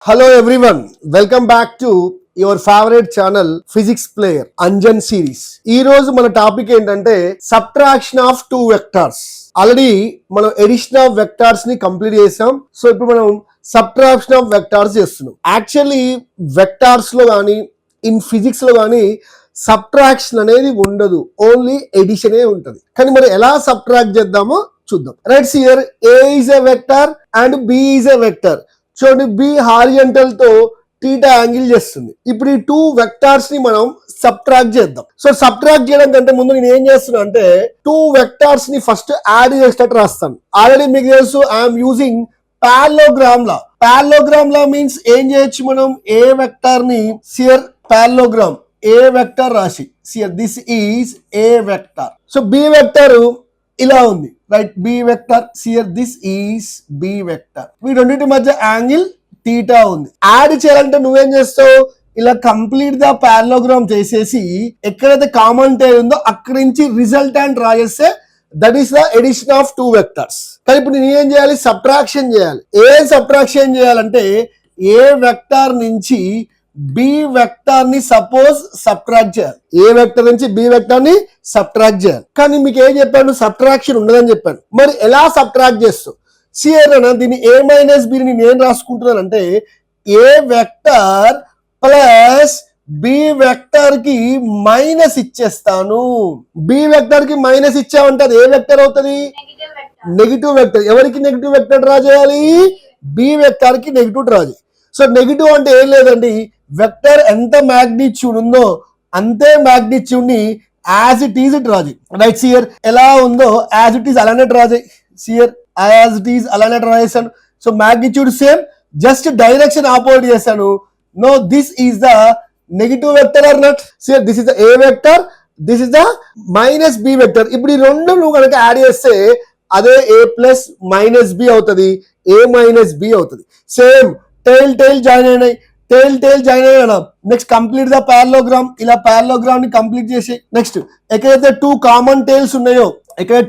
Hello everyone, welcome back to your favorite channel Physics Player Anjan series. ఈ రోజు మన topic ఏంటంటే subtraction of two vectors. Already మనం edition of vectors ని complete చేసాం. So ఇప్పుడు మనం సబ్ట్రాక్షన్ ఆఫ్ వెక్టార్స్ చేస్తున్నాం. యాక్చువల్లీ వెక్టార్స్ లో కానీ ఇన్ ఫిజిక్స్ లో కానీ సబ్ట్రాక్షన్ అనేది ఉండదు, ఓన్లీ ఎడిషనే ఉంటుంది. కానీ మరి ఎలా సబ్ట్రాక్ట్ చేద్దామో చూద్దాం. Right, here A is a vector and B is a vector. చూడండి, బి హారిజంటల్ తో టీటా యాంగిల్ చేస్తుంది. ఇప్పుడు ఈ టూ వెక్టార్స్ ని మనం సబ్ట్రాక్ట్ చేద్దాం. సో సబ్ట్రాక్ట్ చేయడం కంటే ముందు నేను ఏం చేస్తున్నా అంటే టూ వెక్టార్స్ ని ఫస్ట్ యాడ్ చేసేటట్టు రాస్తాను. ఆల్రెడీ మీకు తెలుసు, I'm using parallelogram law. Parallelogram law means ఏం చేయొచ్చు, మనం ఏ వెక్టార్ ని సియర్ పారలోగ్రామ్ ఏ వెక్టార్ రాసి see here this is A vector. So B vector ఇలా ఉంది, right? B vector see here this is B vector. ఈ రెండింటి మధ్య యాంగిల్ థీటా ఉంది. యాడ్ చేయాలంటే నువ్వేం చేస్తావు, ఇలా కంప్లీట్ గా పారలోగ్రామ్ చేసేసి ఎక్కడైతే కామన్ టైల్ ఉందో అక్కడి నుంచి రిజల్టాంట్ రాసేస్తే that is the addition of two vectors. కానీ ఇప్పుడు నేను ఏం చేయాలి, సబ్ట్రాక్షన్ చేయాలి. ఏ సబ్ట్రాక్షన్ చేయాలంటే ఏ వెక్టార్ నుంచి బి వెక్టార్ ని సపోజ్ సబ్ట్రాక్ట్ చేయాలి. ఏ వెక్టర్ నుంచి బి వెక్టార్ ని సబ్ట్రాక్ట్ చేయాలి. కానీ మీకు ఏం చెప్పాను, సబ్ట్రాక్షన్ ఉండదని చెప్పాను. మరి ఎలా సబ్ట్రాక్ట్ చేస్తావు? సియర్ దీన్ని ఏ మైనస్ బి ని నేను రాసుకుంటున్నానంటే ఏ వెక్టర్ ప్లస్ బి వెక్టర్ కి మైనస్ ఇచ్చేస్తాను. బి వెక్టర్ కి మైనస్ ఇచ్చామంటే అది ఏ వెక్టర్ అవుతుంది, నెగిటివ్ వెక్టర్. ఎవరికి నెగిటివ్ వెక్టర్ డ్రా చేయాలి, బి వెక్టర్ కి నెగిటివ్ డ్రా చేయాలి. సో నెగిటివ్ అంటే ఏం లేదండి, వెక్టర్ ఎంత మ్యాగ్నిట్యూడ్ ఉందో అంతే మ్యాగ్నిట్యూడ్ ని యాజ్ ఇట్ ఈజ్ డ్రా చేయి. రైట్, సియర్ ఎలా ఉందో యాజ్ ఇట్ ఈజ్ అలానే డ్రా చేయి. సియర్ యాజ్ ఇట్ ఈజ్ అలానే డ్రా చేశాను. So magnitude same, just direction opposite చేశాను. No this is the negative vector or not. See here this is the A vector, this is the minus B vector. ఇప్పుడు ఈ రెండు నువ్వు కనుక add చేస్తే అదే ఏ ప్లస్ మైనస్ బి అవుతుంది, ఏ మైనస్ బి అవుతుంది. సేమ్ టైల్ టైల్ జాయిన్ అయినాయి, టైల్ టైల్ జాయిన్ అయ్యాను. Next complete the parallelogram. ఇలా పారలోగ్రామ్ ని కంప్లీట్ చేసి నెక్స్ట్ ఎక్కడైతే టూ కామన్ టైల్స్ ఉన్నాయో అక్కడ నుంచి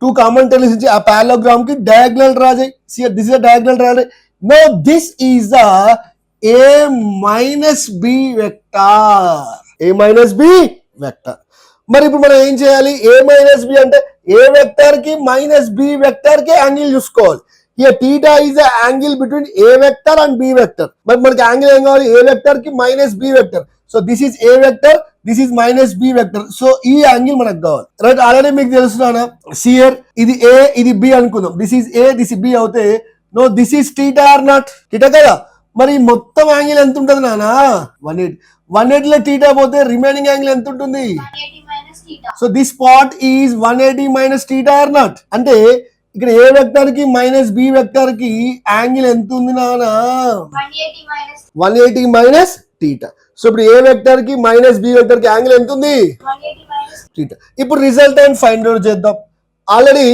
టూ కామన్ టైల్స్ నుంచి ఆ పారలోగ్రామ్ కి డయాగ్నల్ డ్రా చేయి. దిస్ ఇస్ డయాగ్నల్ డ్రా చేయి. No this is the A minus B vector. A minus B vector. మరి ఇప్పుడు మనం ఏం చేయాలి, ఏ మైనస్ బి అంటే ఏ వెక్టర్ కి మైనస్ బి వెక్టర్ కి యాంగిల్ చూసుకోవాలి. Here theta is the angle between a vector and b vector. But మనకి యాంగిల్ ఏం కావాలి, a vector కి minus b vector. So this is a vector, this is minus b vector. So ఈ angle మనకు కావాలి. Right, already మీకు తెలుసునా, సియర్ ఇది a ఇది b అనుకుందాం. This is a this b అవుతే no this is theta or not, theta కదా. మరి మొత్తం యాంగిల్ ఎంత ఉంటుంది నానా, 180. 180 లో theta పోతే రిమైనింగ్ యాంగిల్ ఎంత ఉంటుంది, so this spot is 180 minus theta or not. అంటే ఇక్కడ ఏ వెక్టర్ కి మైనస్ బి వెక్టర్ కి యాంగిల్ ఎంత ఉంది నానా, 180 మైనస్ థీటా. సో ఇప్పుడు ఏ వెక్టర్ కి మైనస్ బి వెక్టర్ కి యాంగిల్ ఎంత ఉంది, థీటా. ఇప్పుడు రిజల్టాంట్ ఫైండ్ అవుట్ చేద్దాం. ఆల్రెడీ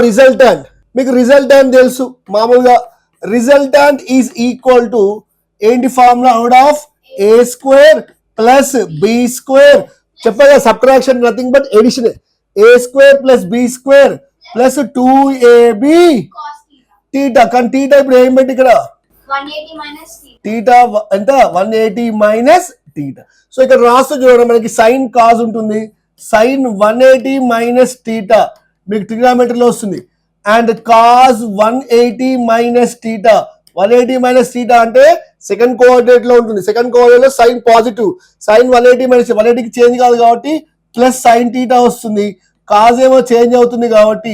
రిజల్టాంట్ మీకు రిజల్టాంట్ తెలుసు. మామూలుగా రిజల్టాంట్ ఈజ్ ఈక్వల్ టు ఏంటి formula, out of A square plus B square. చెప్పగా subtraction nothing but edition. A square plus B square plus 2ab theta. కానీ theta ఇప్పుడు ఏం పెట్టి ఇక్కడ థీటా ఎంత, 180 మైనస్ థీటా. సో ఇక్కడ రాస్తూ చూడడం మనకి సైన్ కాజ్ ఉంటుంది. సైన్ 180 మైనస్ థీటా మీకు ట్రిగ్నామెట్రీలో వస్తుంది. And cos 180 minus theta. 180 minus theta అంటే సెకండ్ కోఆర్డినేట్ లో ఉంటుంది. సెకండ్ కోఆర్డినేట్ లో సైన్ పాజిటివ్. సైన్ 180 మైనస్ 180కి చేంజ్ కాదు కాబట్టి ప్లస్ సైన్ థీటా వస్తుంది. కాజ్ ఏమో చేంజ్ అవుతుంది కాబట్టి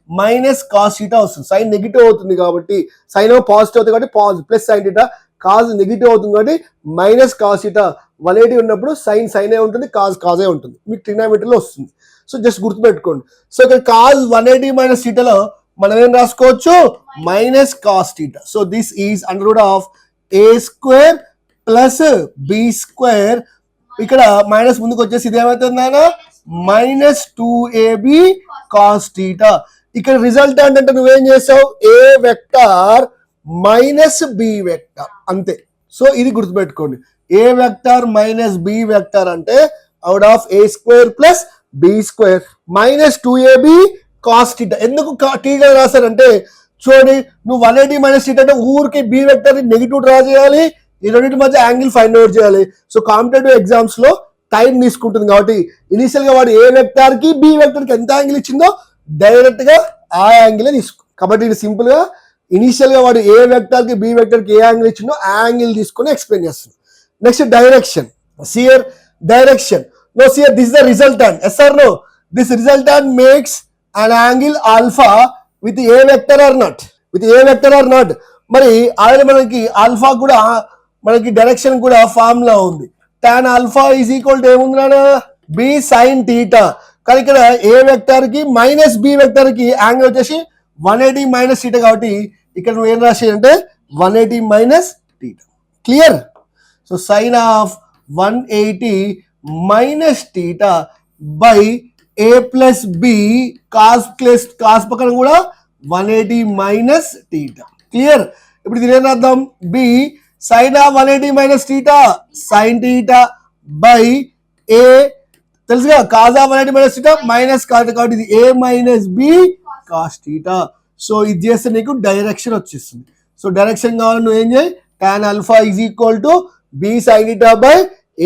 మైనస్ కాస్ థీటా వస్తుంది. సైన్ నెగిటివ్ అవుతుంది కాబట్టి, సైన్ ఏమో పాజిటివ్ అవుతుంది కాబట్టి plus sine theta. Cos negative అవుతుంది కాబట్టి మైనస్ కాస్ థీటా. 180 ఉన్నప్పుడు సైన్ సైనే ఉంటుంది, కాజే ఉంటుంది. మీకు ట్రిగ్నామెట్రీలో వస్తుంది. సో జస్ట్ గుర్తుపెట్టుకోండి. సో ఇక్కడ కాజ్ 180 మైనస్ థీటాలో మనం ఏం రాసుకోవచ్చు, minus cos theta. So this is under root of A square plus B square. ఇక్కడ మైనస్ ముందుకు వచ్చేసి ఇది ఏమవుతుందా, మైనస్ 2ab కాస్ థీటా. ఇక్కడ రిజల్టాంట్ అంటే నువ్వేం చేసావు, A vector minus B vector అంతే. సో ఇది గుర్తుపెట్టుకోండి, A vector minus B vector అంటే out of A square plus B square minus 2ab cos theta. ఎందుకు థీటా రాశారంటే చూడండి, నువ్వు 180 మైనస్ θ అంటే ఊరికి బి వెక్టర్ నెగిటివ్ డ్రా చేయాలి, ఈ రెండింటి మధ్య యాంగిల్ ఫైండ్ అవుట్ చేయాలి. సో కాంపిటేటివ్ ఎగ్జామ్స్ లో టైం తీసుకుంటుంది కాబట్టి ఇనిషియల్ గా వాడు ఏ వెక్టార్ కి బి వెక్టర్ కి ఎంత యాంగిల్ ఇచ్చిందో డైరెక్ట్ గా ఆ యాంగిల్ తీసుకో. కాబట్టి ఇది సింపుల్ గా ఇనిషియల్ గా వాడు ఏ వెక్టార్ కి బి వెక్టర్ కి ఏ యాంగిల్ ఇచ్చిందో ఆ యాంగిల్ తీసుకొని ఎక్స్ప్లెయిన్ చేస్తుంది. Next direction. See here direction. No see here this is the resultant. Yes or no? This resultant makes an angle alpha with a vector or not? With a vector or not? మరి already మనకి alpha కూడా మనకి direction కూడా formula ఉంది. tan alpha is equal to ఏముంది నాన్న? B sine theta. కానీ ఇక్కడ ఏ వెక్టర్ కి మైనస్ బి వెక్టర్ కి యాంగిల్ వచ్చేసి 180 మైనస్ థీటా కాబట్టి ఇక్కడ నువ్వు ఏం రాసి అంటే 180 minus theta. Clear? So sine of 180 minus theta by a plus B cos పక్కన కూడా 180 మైనస్ థీటా. క్లియర్? ఇప్పుడు దీని ఏం రాద్దాం? B sine of 180 minus theta sine theta by A తెలుసుగా cos of 180 minus theta minus cos కాబట్టి ఇది A minus B cos theta. So ఇది చేస్తే నీకు డైరెక్షన్ వచ్చేస్తుంది. సో డైరెక్షన్ కావాలి నువ్వు ఏం చేయి? tan alpha is equal to B sine theta by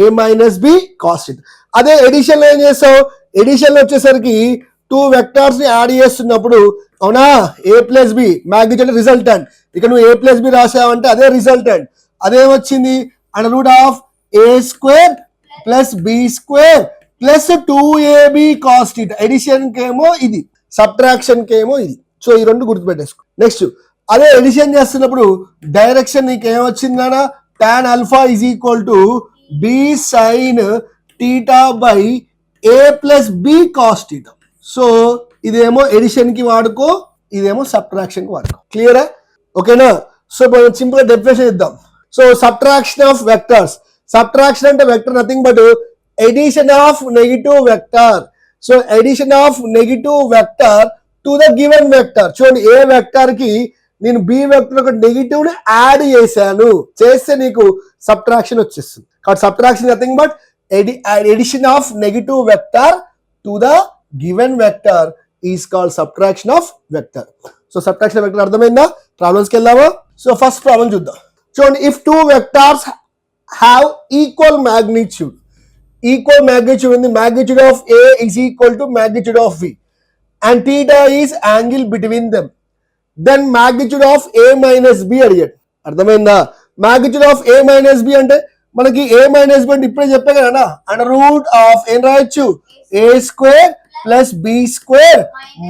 A minus B cos theta. అదే ఎడిషన్ లో ఏం చేస్తావు? ఎడిషన్ లో వచ్చేసరికి 2 వెక్టార్స్ ని యాడ్ చేస్తున్నప్పుడు అవునా A plus B magnitude resultant. ఇక్కడ నువ్వు ఏ ప్లస్ బి రాసావంటే అదే రిజల్టెంట్. అదేమొచ్చింది? Under root of A square plus B square plus 2ab cos theta. Addition కేమో ఇది, సబ్ట్రాక్షన్ కేమో ఇది. సో ఈ రెండు గుర్తుపెట్టేసుకో. నెక్స్ట్ అదే ఎడిషన్ చేస్తున్నప్పుడు డైరెక్షన్ నీకు ఏమొచ్చింది నాన్న? tan alpha is equal to B sine theta by A plus B cos theta. So ఇదేమో ఎడిషన్ కి వాడుకో, ఇదేమో సబ్ట్రాక్షన్ కి వాడుకో. క్లియరా? ఓకేనా? సో మనం సింపుల్ గా డెఫినేషన్ ఇద్దాం. So subtraction of vectors. Subtraction అంటే vector nothing but addition of negative vector. So addition of negative vector to the given vector. చూడండి, ఏ వెక్టర్ కి నేను బి వెక్టర్ ఒక నెగిటివ్ ని యాడ్ చేశాను, చేస్తే నీకు సబ్ట్రాక్షన్ వచ్చేస్తుంది. కాబట్టి subtraction nothing but addition of negative vector to the given vector is called subtraction of vector. So subtraction of vector అర్థమైందా? ప్రాబ్లమ్స్ కి వెళ్దామా? సో ఫస్ట్ ప్రాబ్లం చూద్దాం. చూడండి, if two vectors have equal magnitude ఉంది, magnitude of A is equal to magnitude of B and theta is angle between them, then magnitude of A minus B అడిగాడు. అర్థమైందా? magnitude of A minus B అంటే మనకి ఏ minus B అంటే ఇప్పుడే చెప్పే కదా under root of ఏం రాయొచ్చు? A square plus B square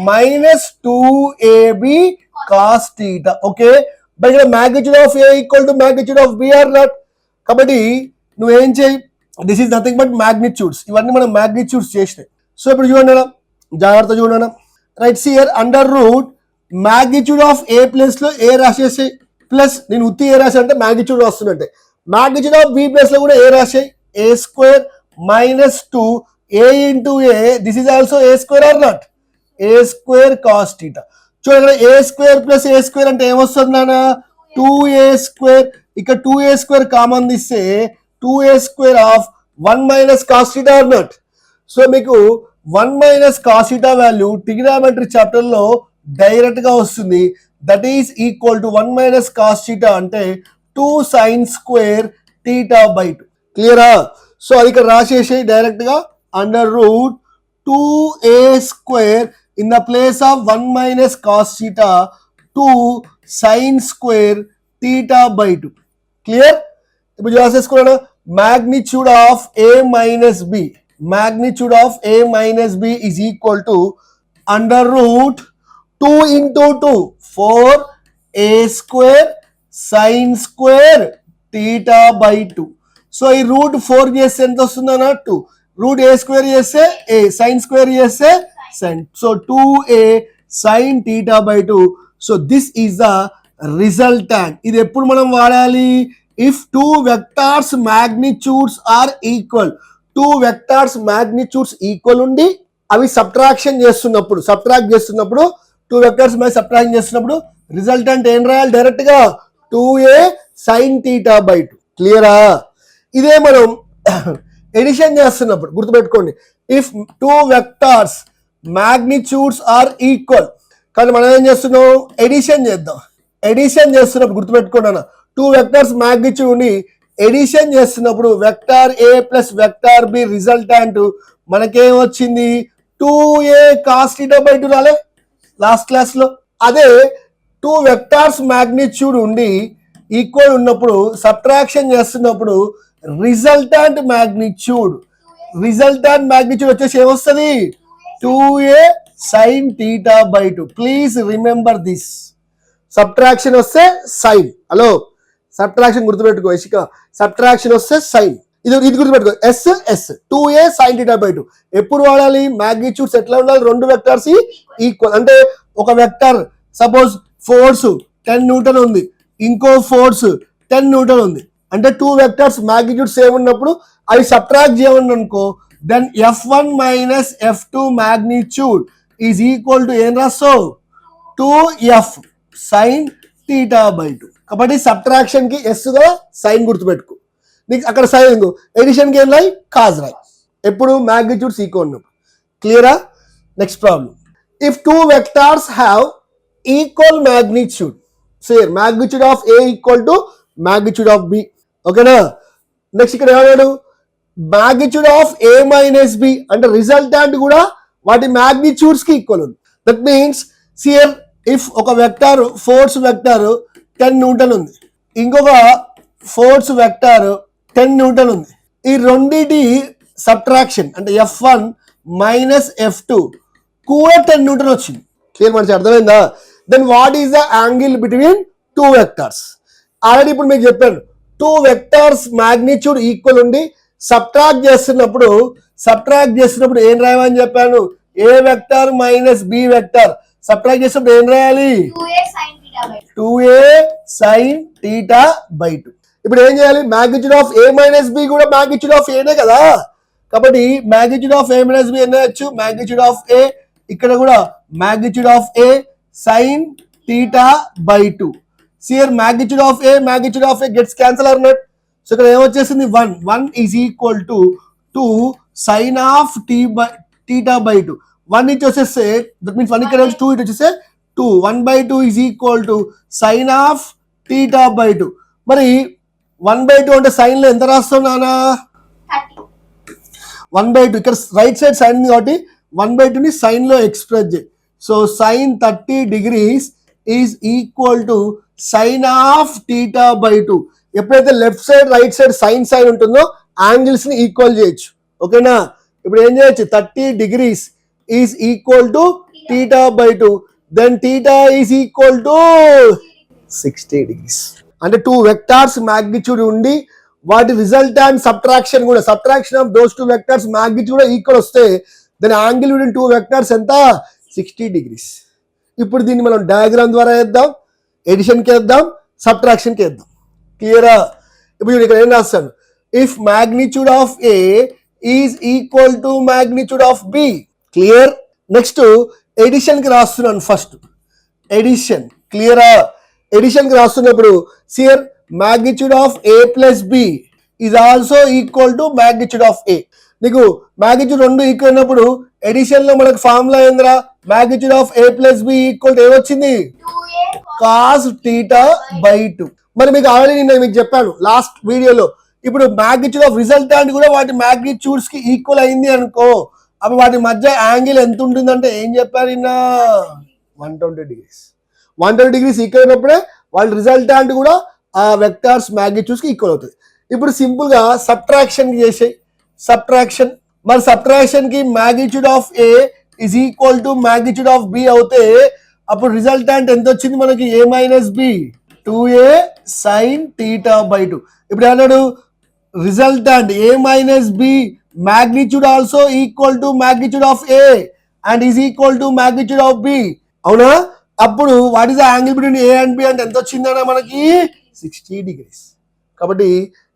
minus 2ab cos theta. Okay, but ఇక్కడ magnitude of A equal to magnitude of B or not. కాబట్టి నువ్వేం చేయి? This is nothing but magnitudes. ఇవన్నీ మనం మ్యాగ్నిట్యూడ్స్ చేసినాయి. సో ఇప్పుడు చూడండి, జాగ్రత్త చూడండి. Right, see here under root magnitude of A plus లో ఏ రాసేసి ప్లస్ నేను ఉత్తి ఏ రాసా అంటే మ్యాగ్నిట్యూడ్ వస్తున్నట్టే. మ్యాగ్నిట్యూడ్ ఆఫ్ బి ప్లస్ లో కూడా A రాసాయి? A square minus 2 A into A. This is also A square or not? A square cos theta. చూడండి, A square plus A square అంటే ఏమొస్తుంది నాన్న? 2a square. ఇక్కడ 2a స్క్వేర్ కామన్ తీస్తే 2a square of 1 minus cos theta or not? So మీకు 1 minus cos theta value trigonometry chapter లో direct గా వస్తుంది. That is equal to 1 minus cos theta అంటే 2 sin స్క్వేర్ థీటా బై 2. క్లియరా? So అది ఇక్కడ రాసేసి డైరెక్ట్ గా under root 2a square in the place of 1 minus cos theta 2 sin square theta by 2. Clear? ఇప్పుడు రాసేసుకున్నాడు magnitude of a minus b. Magnitude of a minus b is equal to under root 2 into 2 4 a square sin square theta by 2. So ఈ route 4 చేస్తే ఎంత వస్తుంది అన్న? 2. Route A square చేస్తే A, sine square చేస్తే sine. So 2a sin theta by 2. So this is the resultant. ఇది ఎప్పుడు మనం వాడాలి? If 2 vectors magnitudes are equal. 2 vectors magnitudes equal ఉండి అవి సబ్ట్రాక్ట్ చేస్తున్నప్పుడు 2 వెక్టార్స్ సబ్ట్రాక్ట్ చేస్తున్నప్పుడు రిజల్టెంట్ ఏం రాయాలి? డైరెక్ట్ గా 2a sin theta by 2. క్లియరా? ఇదే మనం ఎడిషన్ చేస్తున్నప్పుడు గుర్తుపెట్టుకోండి. If 2 vectors magnitudes are equal, కానీ మనం ఏం చేస్తున్నాం, ఎడిషన్ చేద్దాం. ఎడిషన్ చేస్తున్నప్పుడు గుర్తుపెట్టుకున్నాను, 2 వెక్టర్స్ మ్యాగ్నిట్యూడ్ ఉండి ఎడిషన్ చేస్తున్నప్పుడు vector A plus vector B resultant మనకేం వచ్చింది, 2a cos θ/2 రాలే లాస్ట్ క్లాస్ లో. అదే 2 వెక్టార్స్ మ్యాగ్నిట్యూడ్ ఉండి ఈక్వల్ ఉన్నప్పుడు సబ్ట్రాక్షన్ చేస్తున్నప్పుడు రిజల్టాంట్ మ్యాగ్నిట్యూడ్ వచ్చేసి ఏమొస్తుంది, 2a sin θ/2. Please remember this. Subtraction వస్తే సైన్. హలో, సబ్ట్రాక్షన్ గుర్తుపెట్టుకో ఇషిక. సబ్ట్రాక్షన్ వస్తే సైన్. ఇది గుర్తుపెట్టుకో, ఎస్ 2a sin θ/2. ఎప్పుడు వాడాలి, మ్యాగ్నిట్యూడ్స్ ఎట్లా ఉండాలి, 2 వెక్టర్స్ ఈక్వల్. అంటే ఒక వెక్టర్ సపోజ్ ఫోర్స్ 10 న్యూటన్ ఉంది, ఇంకో ఫోర్స్ 10 న్యూటన్ ఉంది. అంటే 2 వెక్టర్స్ మ్యాగ్నిట్యూడ్ సేమ్ ఉన్నప్పుడు అవి సబ్ట్రాక్ట్ చేయండి అనుకో, then f1 minus f2 magnitude is equal to ఏం రాస్తావు, 2f sin θ/2. కాబట్టి సబ్ట్రాక్షన్ కి ఎస్ గా సైన్ గుర్తుపెట్టుకో. నీకు అక్కడ సైన్, ఎడిషన్ కి ఏం రాయి, కాజ్ రాయి. ఎప్పుడు మ్యాగ్నిట్యూడ్స్ ఈక్వల్ ఉన్నప్పుడు. క్లియరా? Next problem. If 2 vectors have equal magnitude, see here magnitude of A equal to magnitude of B. ఓకేనా? నెక్స్ట్ ఇక్కడ ఏమన్నాడు, magnitude of A minus B అంటే రిజల్టాంట్ కూడా వాటి మ్యాగ్నిట్యూడ్స్ కి ఈక్వల్ ఉంది. దట్ మీన్స్ సియర్ ఇఫ్ ఒక వెక్టార్ ఫోర్స్ వెక్టార్ 10 న్యూటన్ ఉంది, ఇంకొక ఫోర్స్ వెక్టార్ 10 న్యూటన్ ఉంది. ఈ రెండింటి సబ్ట్రాక్షన్ అంటే f1 మైనస్ f2 కూడా 10 న్యూటన్ వచ్చింది. క్లియర్, మనకి అర్థమైందా? Then what is the angle between 2 vectors? Already ఇప్పుడు మీకు చెప్పాను, 2 వెక్టార్స్ మ్యాగ్నిట్యూడ్ ఈక్వల్ ఉండి సబ్ట్రాక్ట్ చేస్తున్నప్పుడు ఏం రాయమని చెప్పాను, A vector minus B vector. Subtract చేసినప్పుడు ఏం రాయాలి, 2a sin θ/2. ఇప్పుడు ఏం చేయాలి, magnitude of A minus B కూడా మ్యాగ్నిట్యూడ్ ఆఫ్ ఏనే కదా. కాబట్టి magnitude of A minus B ఏమొచ్చు, మ్యాగ్నిట్యూడ్ ఆఫ్ ఏ. ఇక్కడ కూడా magnitude of A sin θ/2. See here magnitude of A gets cancel or not. So ఇక్కడ ఏమొచ్చేసింది, 1 is equal to 2 sin of θ/2. 1 ఇటు వచ్చేస్తే దట్ మీన్స్ 1 ఇక్కడ 2 ఇటు వచ్చేస్తే 2 1/2 is equal to sine of θ/2. మరి 1/2 అంటే సైన్ లో ఎంత రాస్తావు నానా, 1/2. ఇక్కడ రైట్ సైడ్ సైన్ కాబట్టి 1/2 ని సైన్ లో ఎక్స్ప్రెస్ చేయి. So sine 30 degrees is equal to sine of θ/2. ఎప్పుడైతే left side right side sine ఉంటుందో యాంగిల్స్ ని ఈక్వల్ చేయొచ్చు. ఓకేనా? ఇప్పుడు ఏం చేయొచ్చు, 30 degrees is equal to θ/2. Then θ is equal to 60 degrees. అంటే 2 వెక్టార్స్ మ్యాగ్నిట్యూడ్ ఉండి వాటి resultant subtraction of those 2 vectors magnitude equal వస్తే దాని యాంగిల్ బిట్వీన్ 2 వెక్టార్స్ ఎంత, 60 degrees. ఇప్పుడు దీన్ని మనం డయాగ్రామ్ ద్వారా వేద్దాం, ఎడిషన్ కి వేద్దాం, సబ్ట్రాక్షన్ కి వేద్దాం. క్లియరా? ఇప్పుడు ఇక్కడ ఏం రాస్తాను, if magnitude of A is equal to magnitude of B. Clear? Next addition కి రాస్తున్నాను. First addition. క్లియరా? ఎడిషన్ కి రాస్తున్నప్పుడు see here magnitude of A plus B is also equal to magnitude of A. నీకు మ్యాగ్నిట్యూడ్ 2 ఈక్వల్ అయినప్పుడు edition లో మనకు formula ఏంద్రా, magnitude of A plus B equal to ఏమొచ్చింది, cos θ/2. మరి మీకు ఆల్రెడీ నేను మీకు చెప్పాను లాస్ట్ వీడియోలో, ఇప్పుడు మ్యాగ్నిట్యూడ్ ఆఫ్ రిజల్టాంట్ కూడా వాటి మ్యాగ్నిట్యూడ్స్ కి ఈక్వల్ అయింది అనుకో, అప్పుడు వాటి మధ్య యాంగిల్ ఎంత ఉంటుందంటే ఏం చెప్పారు, 120 degrees. 120 degrees ఈక్వల్ అయినప్పుడే వాళ్ళ రిజల్టాంట్ కూడా ఆ వెక్టార్స్ మ్యాగ్నిట్యూడ్స్ కి ఈక్వల్ అవుతుంది. ఇప్పుడు సింపుల్ గా సబ్ట్రాక్షన్ చేసే సబ్ట్రాక్షన్, మరి సబ్ట్రాక్షన్ కి magnitude of A is equal to magnitude of B అవుతే అప్పుడు రిజల్టాంట్ ఎంత వచ్చింది మనకి, ఏ మైనస్ బి, 2a sin θ/2. ఇప్పుడు ఏమన్నాడు, resultant A minus B magnitude also equal to magnitude of A and is equal to magnitude of B. అవునా? అప్పుడు what is the angle between A and B అంటే ఎంత వచ్చిందన్నా మనకి, 60 degrees. కాబట్టి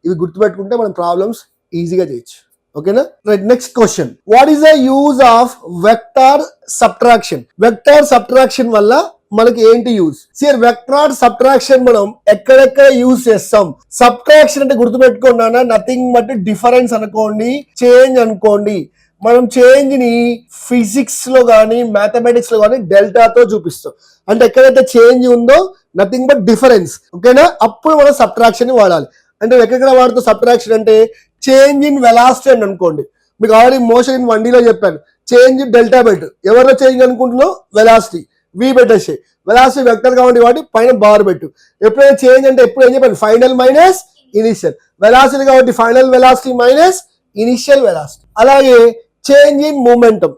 ఇవి గుర్తుపెట్టుకుంటే మనం ప్రాబ్లమ్స్ ఈజీగా చేయొచ్చు. ఓకేనా? Right, next question. What is the use of vector subtraction? Vector subtraction వల్ల మనకి ఏంటి యూజ్? సియర్ వెక్టార్ సబ్ట్రాక్షన్ మనం ఎక్కడెక్కడ యూజ్ చేస్తాం? సబ్ట్రాక్షన్ అంటే గుర్తుపెట్టుకోండి, నథింగ్ బట్ డిఫరెన్స్ అనుకోండి, చేంజ్ అనుకోండి. మనం చేంజ్ ని ఫిజిక్స్ లో కానీ మ్యాథమెటిక్స్ లో కానీ డెల్టాతో చూపిస్తాం. అంటే ఎక్కడైతే చేంజ్ ఉందో నథింగ్ బట్ డిఫరెన్స్, ఓకేనా, అప్పుడు మనం సబ్ట్రాక్షన్ ని వాడాలి. అంటే ఎక్కడ వాడుతూ సబ్ట్రాక్షన్ అంటే చేంజ్ ఇన్ వెలాసిటీ అని అనుకోండి. మీకు ఆల్రెడీ మోషన్ ఇన్ 1D లో చెప్పాను, చేంజ్ డెల్టా బెట్, ఎవరిలో చేంజ్ అనుకుంటున్నావు, వెలాసిటీ, వి పెట్టేసి వెలాసిటీ వెక్టర్ కాబట్టి పైన బార్ పెట్టు. ఎప్పుడైనా చేంజ్ అంటే ఎప్పుడు ఏం చెప్పాను, ఫైనల్ మైనస్ ఇనిషియల్, వెలాసిటీ కాబట్టి final velocity minus initial velocity. అలాగే చేంజ్ ఇన్ మూమెంటం,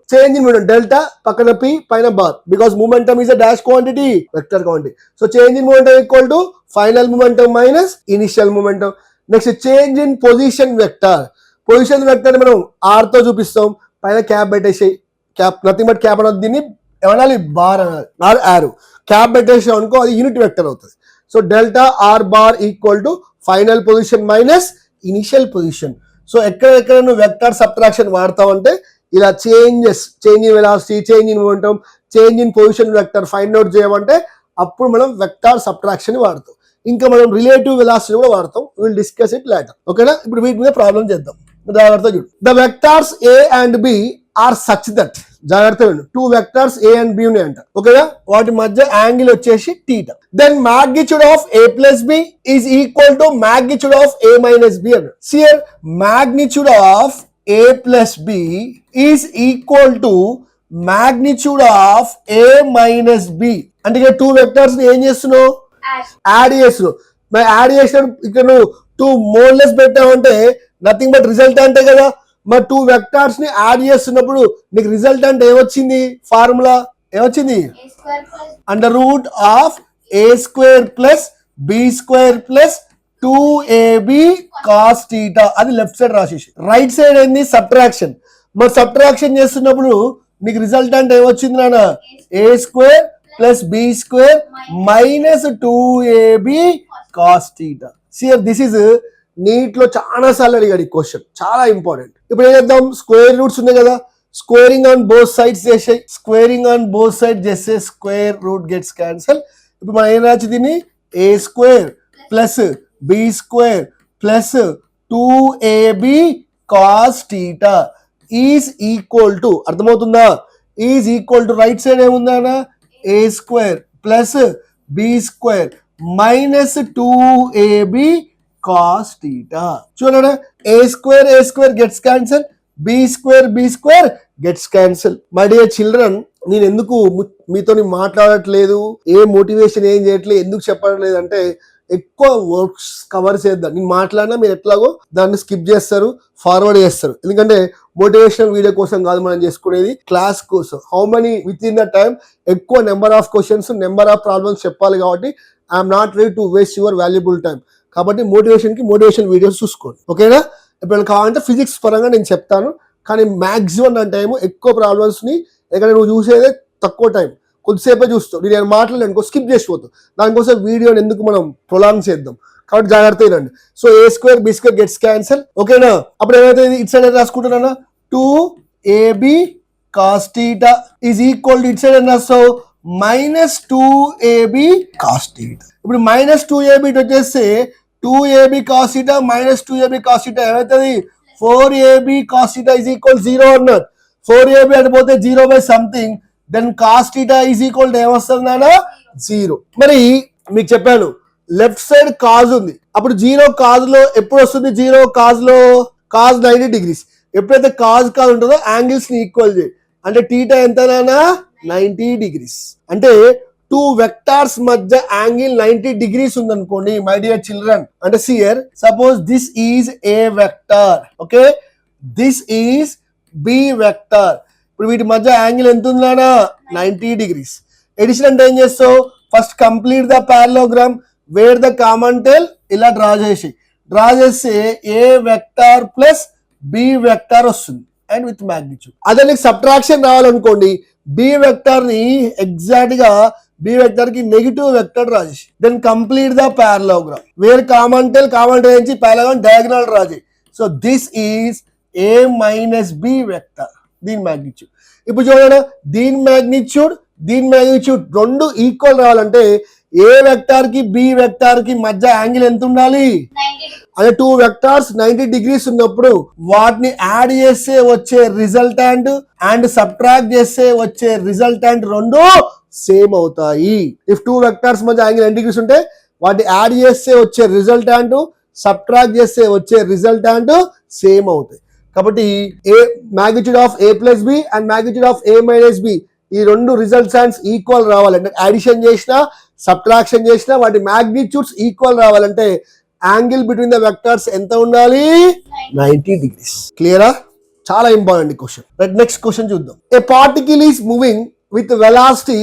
డెల్టా పక్కన పి పైన bar, because momentum is a dash quantity, vector quantity. So change in momentum equal to final momentum minus initial momentum. Next change in position vector, మనం are తో చూపిస్తాం, పైన cap పెట్టేసి, cap nothing but cap అనేది, దీన్ని ఏమనాలి, bar అనాలి, are arrow. Cap పెట్టేసి అనుకో అది యూనిట్ వెక్టర్ అవుతుంది. So delta R bar equal to final position minus initial position. So ఎక్కడెక్కడ నువ్వు వెక్టర్ సబ్ట్రాక్షన్ వాడతావు అంటే ఇలా change in velocity, change in momentum, change in position vector find out చేయమంటే అప్పుడు మనం వెక్టర్ సబ్ట్రాక్షన్ వాడతాం. ఇంకా మనం రిలేటివ్ వెలాసిటీ కూడా వాడతాం. విల్ డిస్కస్ ఇట్ లేటర్, ఓకేనా. ఇప్పుడు వీటి మీద ప్రాబ్లం చేద్దాం. జాగ్రత్త చూడు. The vectors A and B are such that, జాగ్రత్త విను, 2 వెక్టార్స్ ఏ అండ్ బి ఉన్నాయంట, ఓకేనా, వాటి మధ్య యాంగిల్ వచ్చేసి theta. Then magnitude of A plus B is equal to magnitude of A minus B అన్న. Here magnitude of A plus B is equal to magnitude of A minus B. అంటే ఇక్కడ 2 vectors ఏం చేస్తున్నావు, add చేస్తున్నావు. మరి add చేసిన ఇక్కడ నువ్వు 2 మోడ్లెస్ పెట్టావంటే నథింగ్ బట్ రిజల్ట్ అంటే కదా. మరి 2 వెక్టార్స్ ని యాడ్ చేస్తున్నప్పుడు నీకు రిజల్ట్ అంటే ఏమొచ్చింది, ఫార్ములా ఏమొచ్చింది, under root of A square plus B square plus 2ab cos theta. అది లెఫ్ట్ సైడ్ రాసేసి, రైట్ సైడ్ ఏంది సబ్ట్రాక్షన్. మరి సబ్ట్రాక్షన్ చేస్తున్నప్పుడు నీకు రిజల్ట్ అంటే ఏమొచ్చింది నాన్న, A square plus B square minus 2ab cos theta. See here this is NEET లో చాలా సార్లు అడిగాడు ఈ క్వశ్చన్, చాలా ఇంపార్టెంట్. ఇప్పుడు ఏం చేద్దాం, స్క్వేర్ రూట్స్ ఉన్నాయి కదా, స్క్వేరింగ్ ఆన్ బోత్ సైడ్స్ చేసే, స్క్వేర్ రూట్ గెట్స్ క్యాన్సల్. ఇప్పుడు మనం ఏం రాసి దీన్ని, A square plus B square plus 2ab cos theta is equal to, అర్థమవుతుందా, is equal to right side ఏముందా, A square plus B square minus 2ab cos theta. చూడండి, a square gets cancel, b square gets cancel. My dear children, నేను ఎందుకు మీతో మాట్లాడట్లేదు, ఏ motivation ఏం చేయట్లేదు, ఎందుకు చెప్పట్లేదు అంటే ఎక్కువ వర్క్స్ కవర్ చేద్దాం. నేను మాట్లాడినా మీరు ఎట్లాగో దాన్ని స్కిప్ చేస్తారు, ఫార్వర్డ్ చేస్తారు. ఎందుకంటే మోటివేషనల్ వీడియో కోసం కాదు మనం చేసుకునేది, క్లాస్ కోసం. How many within the time, ఎక్కువ number of questions, number of problems చెప్పాలి. కాబట్టి I'm not ready to waste your valuable time. కాబట్టి మోటివేషన్ వీడియోస్ చూసుకోండి, ఓకేనా. ఇప్పుడు కావాలంటే ఫిజిక్స్ పరంగా నేను చెప్తాను, కానీ మ్యాక్సిమం నా టైం ఎక్కువ ప్రాబ్లమ్స్ ని ఎక్కడ నువ్వు చూసేదే తక్కువ టైం, కొద్దిసేపే చూస్తావు. నేను మాట్లాడలేను, స్కిప్ చేసిపోతావు. దానికోసం వీడియోని ఎందుకు మనం ప్రొలాంగ్ చేద్దాం. కాబట్టి జాగ్రత్త వినండి. So A square B square gets cancel, ఓకేనా. అప్పుడు ఏమైతే ఇట్ సైడ్ రాసుకుంటున్నా, 2ab cos theta is equal to it side అని రాస్తావు మైనస్ 2ab కాస్ థీటా. ఇప్పుడు మైనస్ 2ab వచ్చేస్తే 2ab cos theta minus 2ab cos theta ఏమవుతుంది, 4ab cos theta is equal 0 అన్నారు. 4ab అంటే పోతే 0 by something, then cos theta is equal to ఏమొస్తుంది నాన్న, 0. మరి మీకు చెప్పాను లెఫ్ట్ సైడ్ కాజ్ ఉంది, అప్పుడు 0 కాజ్ లో ఎప్పుడు వస్తుంది, 0 కాజ్ లో కాజ్ 90 degrees. ఎప్పుడైతే కాజ్ ఉంటుందో యాంగిల్స్ ని ఈక్వల్ చేయి, అంటే టీటా ఎంత నాన్న, 90 degrees. అంటే 2 వెక్టార్స్ మధ్య యాంగిల్ 90 degrees ఉందనుకోండి మై డియర్ చిల్డ్రన్. అంటే see here suppose this is A vector, okay, this is B vector. ఇప్పుడు వీటి మధ్య యాంగిల్ ఎంత ఉందా, 90 degrees. ఎడిషన్ అంటే ఏం చేస్తావు, first complete the parallelogram, where the common tail ఇలా డ్రా చేస్తే A vector plus B vector వస్తుంది అండ్ విత్ మ్యాగ్నిట్యూడ్. అదే నీకు సబ్ట్రాక్షన్ రావాలనుకోండి, బి వెక్టార్ ని ఎగ్జాక్ట్ గా బి వెక్టర్ కి నెగిటివ్ వెక్టర్ రాజేసి, then complete the parallelogram, where common tail నుంచి పారలోగ్రామ్ డయాగ్నల్ రాజే. So this is A minus B vector, దీని మ్యాగ్నిట్యూడ్. ఇప్పుడు చూడండి, దీని మ్యాగ్నిట్యూడ్ రెండు ఈక్వల్ రావాలంటే ఏ వెక్టార్ కి బి వెక్టార్ కి మధ్య యాంగిల్ ఎంత ఉండాలి? అదే 2 వెక్టార్స్ 90 డిగ్రీస్ ఉన్నప్పుడు వాటిని యాడ్ చేస్తే వచ్చే రిజల్టాంట్ అండ్ సబ్ట్రాక్ట్ చేస్తే వచ్చే రిజల్టాంట్ రెండు సేమ్ అవుతాయి. ఇఫ్ 2 వెక్టార్స్ మధ్య యాంగిల్ 90 డిగ్రీస్ ఉంటే వాటిని యాడ్ చేస్తే వచ్చే రిజల్టాంట్ సబ్ట్రాక్ట్ చేస్తే వచ్చే రిజల్టాంట్ సేమ్ అవుతాయి. కాబట్టి a magnitude of a plus B and magnitude of a minus B ఈ రెండు రిజల్టాంట్స్ ఈక్వల్ రావాలంటే అడిషన్ చేసినా సబ్ట్రాక్షన్ చేసినా వాటి మ్యాగ్నిట్యూడ్స్ ఈక్వల్ రావాలంటే యాంగిల్ బిట్వీన్ ద వెక్టర్స్ ఎంత ఉండాలి? 90 డిగ్రీస్. క్లియరా? చాలా important question. Right, next question చూద్దాం. A particle is moving with velocity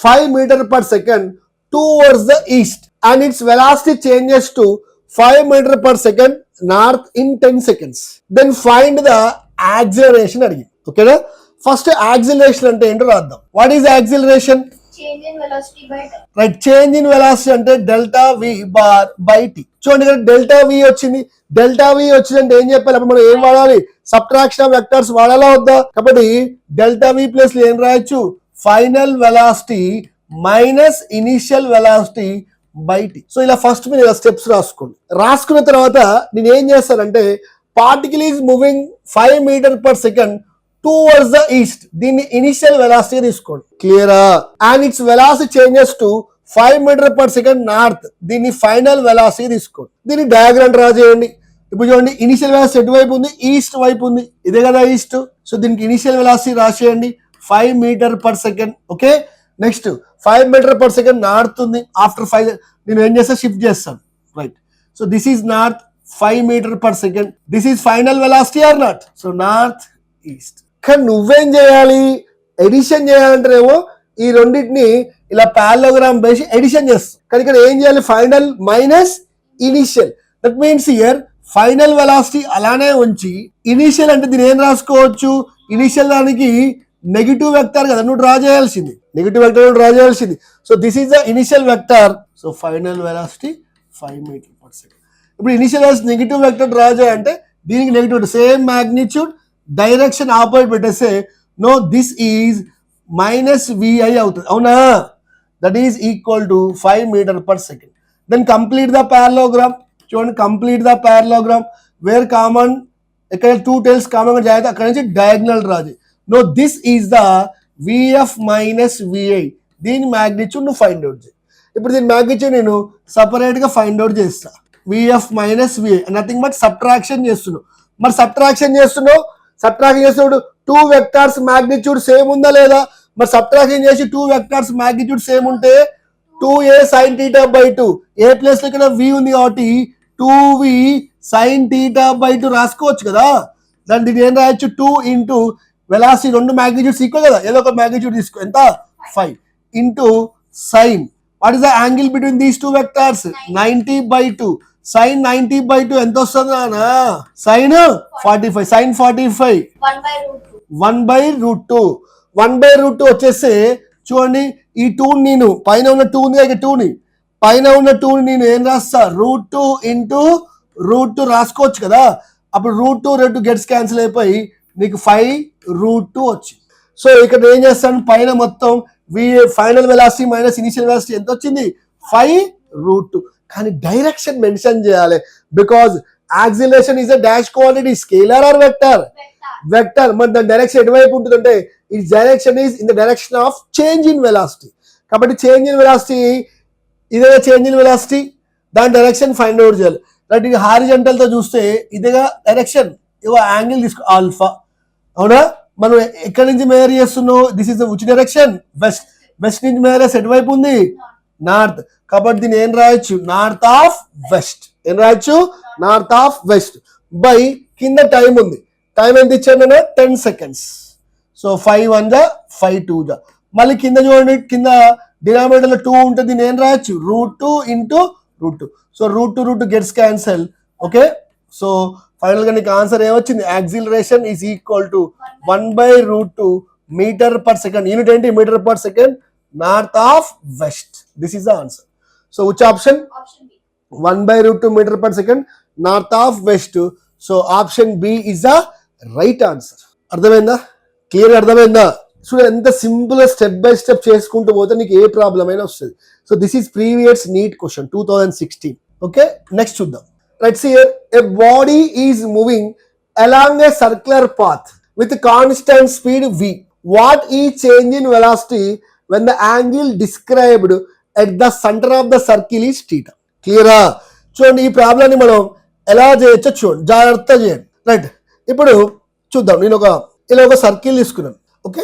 5 metre per second towards the east and its velocity changes to 5 metre per second north in 10 seconds. Then find the acceleration అడిగింది. ఓకేనా? First acceleration అంటే ఏంటో రాద్దాం. What is acceleration? Change in velocity by time. Right, change in velocity అంటే delta V bar by T. చూడండి ఇక్కడ delta వి వచ్చింది. Delta వి వచ్చిందంటే ఏం చెప్పాలి? అప్పుడు మనం ఏం వాడాలి? సబ్ట్రాక్షన్ ఆఫ్ వెక్టర్స్ వాడాలా వద్దా? కాబట్టి డెల్టా వి ప్లస్ ఏం రాయొచ్చు? Final velocity minus initial velocity by t. So ఇలా ఫస్ట్ మీరు ఇలా స్టెప్స్ రాసుకోండి. రాసుకున్న తర్వాత నేను ఏం చేస్తానంటే particle is moving 5 metre per second towards the east, దీన్ని ఇనిషియల్ వెలాసిటీ తీసుకోండి. క్లియరా? And its velocity changes to 5 metre per second north, దీన్ని ఫైనల్ వెలాసిటీ తీసుకోండి. దీన్ని డయాగ్రామ్ డ్రా చేయండి. ఇప్పుడు చూడండి, ఇనిషియల్ వెలాసిటీ ఎటువైపు ఉంది? ఈస్ట్ వైపు ఉంది. ఇదే కదా ఈస్ట్. సో దీనికి ఇనిషియల్ వెలాసిటీ రాసేయండి 5 metre per second. Okay, next 5 metre per second north ఉంది. ఆఫ్టర్ 5 నేను ఏం చేస్తా? షిఫ్ట్ చేస్తాను. Right, so this is north 5 metre per second. This is final velocity or not? So north east. కానీ నువ్వేం చేయాలి? ఎడిషన్ చేయాలంటేనేమో ఈ రెండింటిని ఇలా పారలోగ్రామ్ వేసి ఎడిషన్ చేస్తాం. కానీ ఇక్కడ ఏం చేయాలి? Final minus initial. That means here final velocity అలానే ఉంచి ఇనిషియల్ అంటే దీని ఏం రాసుకోవచ్చు? ఇనిషియల్ దానికి నెగిటివ్ వెక్టర్ కదా నువ్వు డ్రా చేయాల్సింది. నెగిటివ్ వెక్టర్ డ్రా చేయాల్సింది. So this is the initial vector. So final velocity 5 metre per second. ఇప్పుడు initial velocity negative vector draw చేయాలంటే దీనికి negative same magnitude direction opposite పెట్టేస్తే no this is minus vi అవుతుంది. అవునా? That is equal to 5 metre per second. Then complete the parallelogram. చూడండి, complete the parallelogram where common ఇక్కడ 2 tails common జాయితే అక్కడ నుంచి డయాగ్నల్ రాజు. No this is the VF minus VI, దీని magnitude నువ్వు ఫైండ్ అవుట్ చేయి. ఇప్పుడు దీని మ్యాగ్నిట్యూడ్ నేను సపరేట్ గా ఫైండ్ అవుట్ చేస్తా. VF minus VI nothing but subtraction చేస్తున్నావు. మరి సబ్ట్రాక్షన్ చేస్తున్నావు, సబ్ట్రాక్షన్ చేసినప్పుడు 2 వెక్టార్స్ మ్యాగ్నిట్యూడ్ సేమ్ ఉందా లేదా? మరి సబ్ట్రాక్షన్ చేసి 2 వెక్టార్స్ మ్యాగ్నిట్యూడ్ సేమ్ ఉంటే 2a sin θ by 2 A place లో ఇక్కడ v ఉంది కాబట్టి 2v sin θ by 2 రాసుకోవచ్చు కదా. దాని దీన్ని ఏం రాయొచ్చు? 2 ఇంటూ వెలాసిటీ రెండు మ్యాగ్నిట్యూడ్స్ ఈక్వల్ కదా, ఏదో ఒక మ్యాగ్నిట్యూడ్ తీసుకో. ఎంత? 5 into sine. What is the angle between these 2 vectors? 90 by 2. sin 90 by 2 ఎంత వస్తుంది నానా? sin 45. sin 45 1 by root 2. 1 by root 2 వచ్చేస్తే చూడండి, ఈ 2 నేను పైన ఉన్న 2 ఉంది ఇక 2 ని పైన ఉన్న 2 ని నేను ఏం రాస్తా? √2 ఇంటూ √2 రాసుకోవచ్చు కదా. అప్పుడు √2 2 గెట్స్ క్యాన్సిల్ అయిపోయి నీకు 5√2 వచ్చింది. సో ఇక్కడ ఏం చేస్తాను? పైన మొత్తం final velocity minus initial velocity ఎంత వచ్చింది? 5√2. కానీ డైరెక్షన్ మెన్షన్ చేయాలి. Because acceleration is a dash quantity. Scalar or vector? Vector. మరి దాని డైరెక్షన్ ఎటువైపు ఉంటుందంటే ఈ direction is in the direction of change in velocity. కాబట్టి చేంజ్ ఇన్ వెలాసిటీ ఇదే చేంజ్ ఇన్ వెలాసిటీ, దాని డైరెక్షన్ ఫైండ్ అవుట్ చేయాలి. రైట్, ఇది హారిజంటల్ తో చూస్తే ఇదిగా డైరెక్షన్, ఇవో యాంగిల్ తీసుకో ఆల్ఫా. అవునా? మనం ఎక్కడి నుంచి మేజర్ చేస్తున్నావు? This is which direction? West. West నుంచి మేజర్ చేస్తే ఎటువైపు ఉంది? నార్త్. కాబట్టి దీన్ని ఏం రాయొచ్చు? North of west. ఏం రాయొచ్చు? నార్త్ ఆఫ్ వెస్ట్ బై కింద టైం ఉంది. టైం ఎంత ఇచ్చాను నేను? 10 seconds. సో 5 1 జా 5 2 జా. మళ్ళీ కింద చూడండి, కింద డినామినేటర్ లో 2 ఉంటుంది. దీన్ని ఏం రాయొచ్చు? √2 ఇంటూ √2. సో √2 gets cancel. Okay, so final గా నీకు ఆన్సర్ ఏమొచ్చింది? Acceleration is equal to 1 by √2 meter per second. Unit ఏంటి? Meter per second. North of west. This is the answer. So which option? Option B. 1 by √2 meter per second north of west. So option B is the right answer. అర్థమైందా? Clear అర్థమైందా? చూడ ఎంత simple step by step చేసుకుంటూ పోతే నీకు ఏ problem అయినా వస్తుంది. So this is previous NEET question 2016. Okay, next చూద్దాం. Let's here a body is moving along a circular path with constant speed v. What is change in velocity when the angle described at the center of the circle is theta. క్లియరా? చూడండి, ఈ ప్రాబ్లమ్ని మనం ఎలా చేయొచ్చో చూడండి, జాగ్రత్త చేయండి. Right, ఇప్పుడు చూద్దాం. నేను ఇలా ఒక సర్కిల్ తీసుకున్నాను. ఓకే,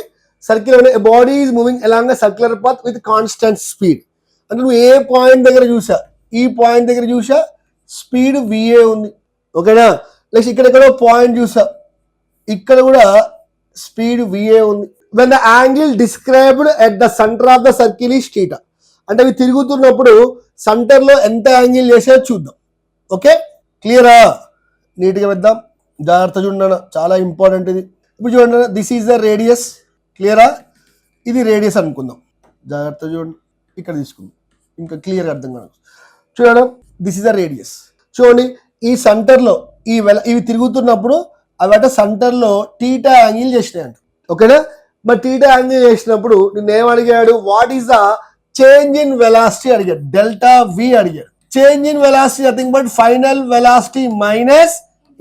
సర్కిల్ అంటే body is moving along a circular path with constant speed. అంటే నువ్వు ఏ పాయింట్ దగ్గర చూసా, ఈ పాయింట్ దగ్గర చూసా స్పీడ్ VA ఉంది. ఓకేనా? నెక్స్ట్ ఇక్కడ పాయింట్ చూసా, ఇక్కడ కూడా స్పీడ్ VA ఉంది. when the angle described at the center of the circle is theta. అంటే అవి తిరుగుతున్నప్పుడు సెంటర్లో ఎంత యాంగిల్ చేసేది చూద్దాం. ఓకే, క్లియరా? నీట్గా వెద్దాం, జాగ్రత్త చూడండి, చాలా ఇంపార్టెంట్ ఇది. ఇప్పుడు చూడండి, దిస్ ఈజ్ ద రేడియస్. క్లియరా? ఇది రేడియస్ అనుకుందాం, జాగ్రత్త చూడండి, ఇక్కడ తీసుకుందాం ఇంకా క్లియర్గా అర్థం కాదు. చూడండి, దిస్ ఈజ్ ద రేడియస్. చూడండి, ఈ సెంటర్లో ఇవి తిరుగుతున్నప్పుడు అవి సెంటర్లో టీటా యాంగిల్ చేసినాయంట. ఓకేనా? మరి టీటా యాంగిల్ చేసినప్పుడు నిన్ను ఏం అడిగాడు? What is the change in velocity అడిగాడు, డెల్టా V అడిగాడు. Change in velocity nothing but final velocity minus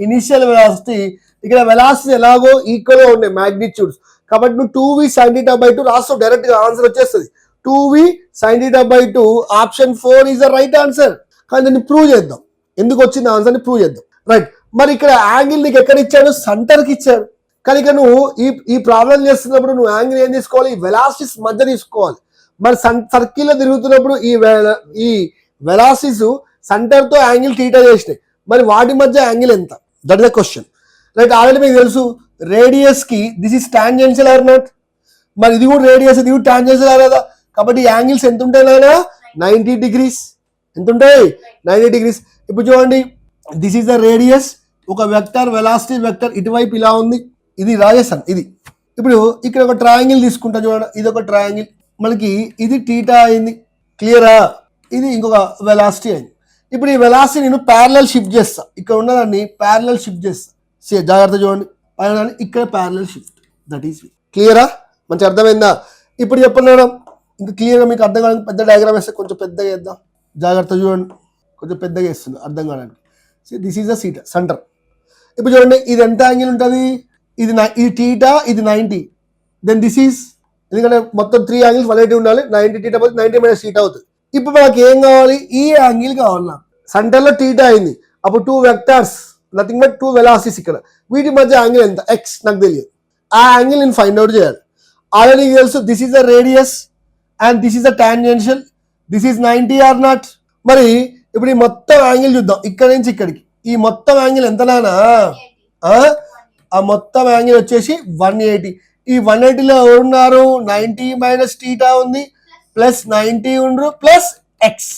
initial velocity. ఇక్కడ వెలాసిటీ ఎలాగో ఈక్వల్ గా ఉన్నాయి మ్యాగ్నిట్యూడ్స్, కాబట్టి నువ్వు 2v sin θ by 2 రాస్తావు, డైరెక్ట్ గా ఆన్సర్ వచ్చేస్తుంది. 2v sin θ by 2 option 4 is the right answer. కానీ దాన్ని ప్రూవ్ చేద్దాం, ఎందుకు వచ్చింది ఆన్సర్ ని ప్రూవ్ చేద్దాం. రైట్, మరి ఇక్కడ యాంగిల్ నీకు ఎక్కడ ఇచ్చాడు? సెంటర్కి ఇచ్చాడు. కానీ ఇక నువ్వు ఈ ప్రాబ్లం చేస్తున్నప్పుడు నువ్వు యాంగిల్ ఏం తీసుకోవాలి? వెలాసిటీస్ మధ్య తీసుకోవాలి. మరి సర్కిల్లో తిరుగుతున్నప్పుడు ఈ వెలాసిటీస్ సెంటర్ తో యాంగిల్ టీటా చేసినాయి, మరి వాటి మధ్య యాంగిల్ ఎంత? That is the question. Right, already మీకు తెలుసు రేడియస్ కి this is tangential or not. మరి ఇది కూడా రేడియస్, ఇది కూడా టాంజెన్షియల్ ఆర్ కదా. కాబట్టి యాంగిల్స్ ఎంత ఉంటాయి నాయనా? 90 degrees. ఎంత ఉంటాయి? 90 degrees. ఇప్పుడు చూడండి, దిస్ ఈస్ ద రేడియస్. ఒక వెక్టర్, వెలాసిటీ వెక్టర్ ఇటువైపు ఇలా ఉంది, ఇది రాజస్థాన్ ఇది. ఇప్పుడు ఇక్కడ ఒక ట్రయాంగిల్ తీసుకుంటా చూడండి, ఇది ఒక ట్రయాంగిల్, మనకి ఇది టీటా అయింది. క్లియరా? ఇది ఇంకొక వెలాసిటీ అయింది. ఇప్పుడు ఈ వెలాసిటీ నేను ప్యారలల్ షిఫ్ట్ చేస్తా, ఇక్కడ ఉన్నదాన్ని ప్యారలల్ షిఫ్ట్ చేస్తా. జాగ్రత్త చూడండి, ఇక్కడ ప్యారలల్ షిఫ్ట్, దట్ ఈస్ క్లియరా? మంచి అర్థమైందా? ఇప్పుడు చెప్పండి మేడం, ఇంకా క్లియర్గా మీకు అర్థం కావడానికి పెద్ద డయాగ్రామ్ వేస్తే కొంచెం పెద్దగా వేద్దాం. జాగ్రత్త చూడండి, కొంచెం పెద్దగా వేస్తుంది అర్థం కావడానికి. This is the theta centre. ఇప్పుడు చూడండి, ఇది ఎంత యాంగిల్ ఉంటుంది? ఇది టీటా, ఇది 90. దెన్ దిస్ ఈజ్, ఎందుకంటే మొత్తం 3 యాంగిల్స్ 180 ఉండాలి. 90 టీటా పోతే 90 మైనస్ టీటా అవుతుంది. ఇప్పుడు మనకి ఏం కావాలి? ఈ యాంగిల్ కావాలి నాకు. సెంటర్లో టీటా అయింది, అప్పుడు 2 వెక్టర్స్ నథింగ్ బట్ 2 వెలాసిటీస్. ఇక్కడ వీటి మధ్య యాంగిల్ ఎంత? ఎక్స్ నాకు తెలియదు, ఆ యాంగిల్ నేను ఫైండ్ అవుట్ చేయాలి. ఆల్రెడీ నీకు తెలుసు, this is the radius and this is the tangential. This is 90 or not. మరి ఇప్పుడు ఈ మొత్తం యాంగిల్ చూద్దాం, ఇక్కడ నుంచి ఇక్కడికి. ఈ మొత్తం యాంగిల్ ఎంత నానా? ఆ మొత్తం యాంగిల్ వచ్చేసి 180. ఈ 180లో ఉన్నారు 90 మైనస్ టీటా ఉంది, ప్లస్ 90 ఉండ్రు, plus x.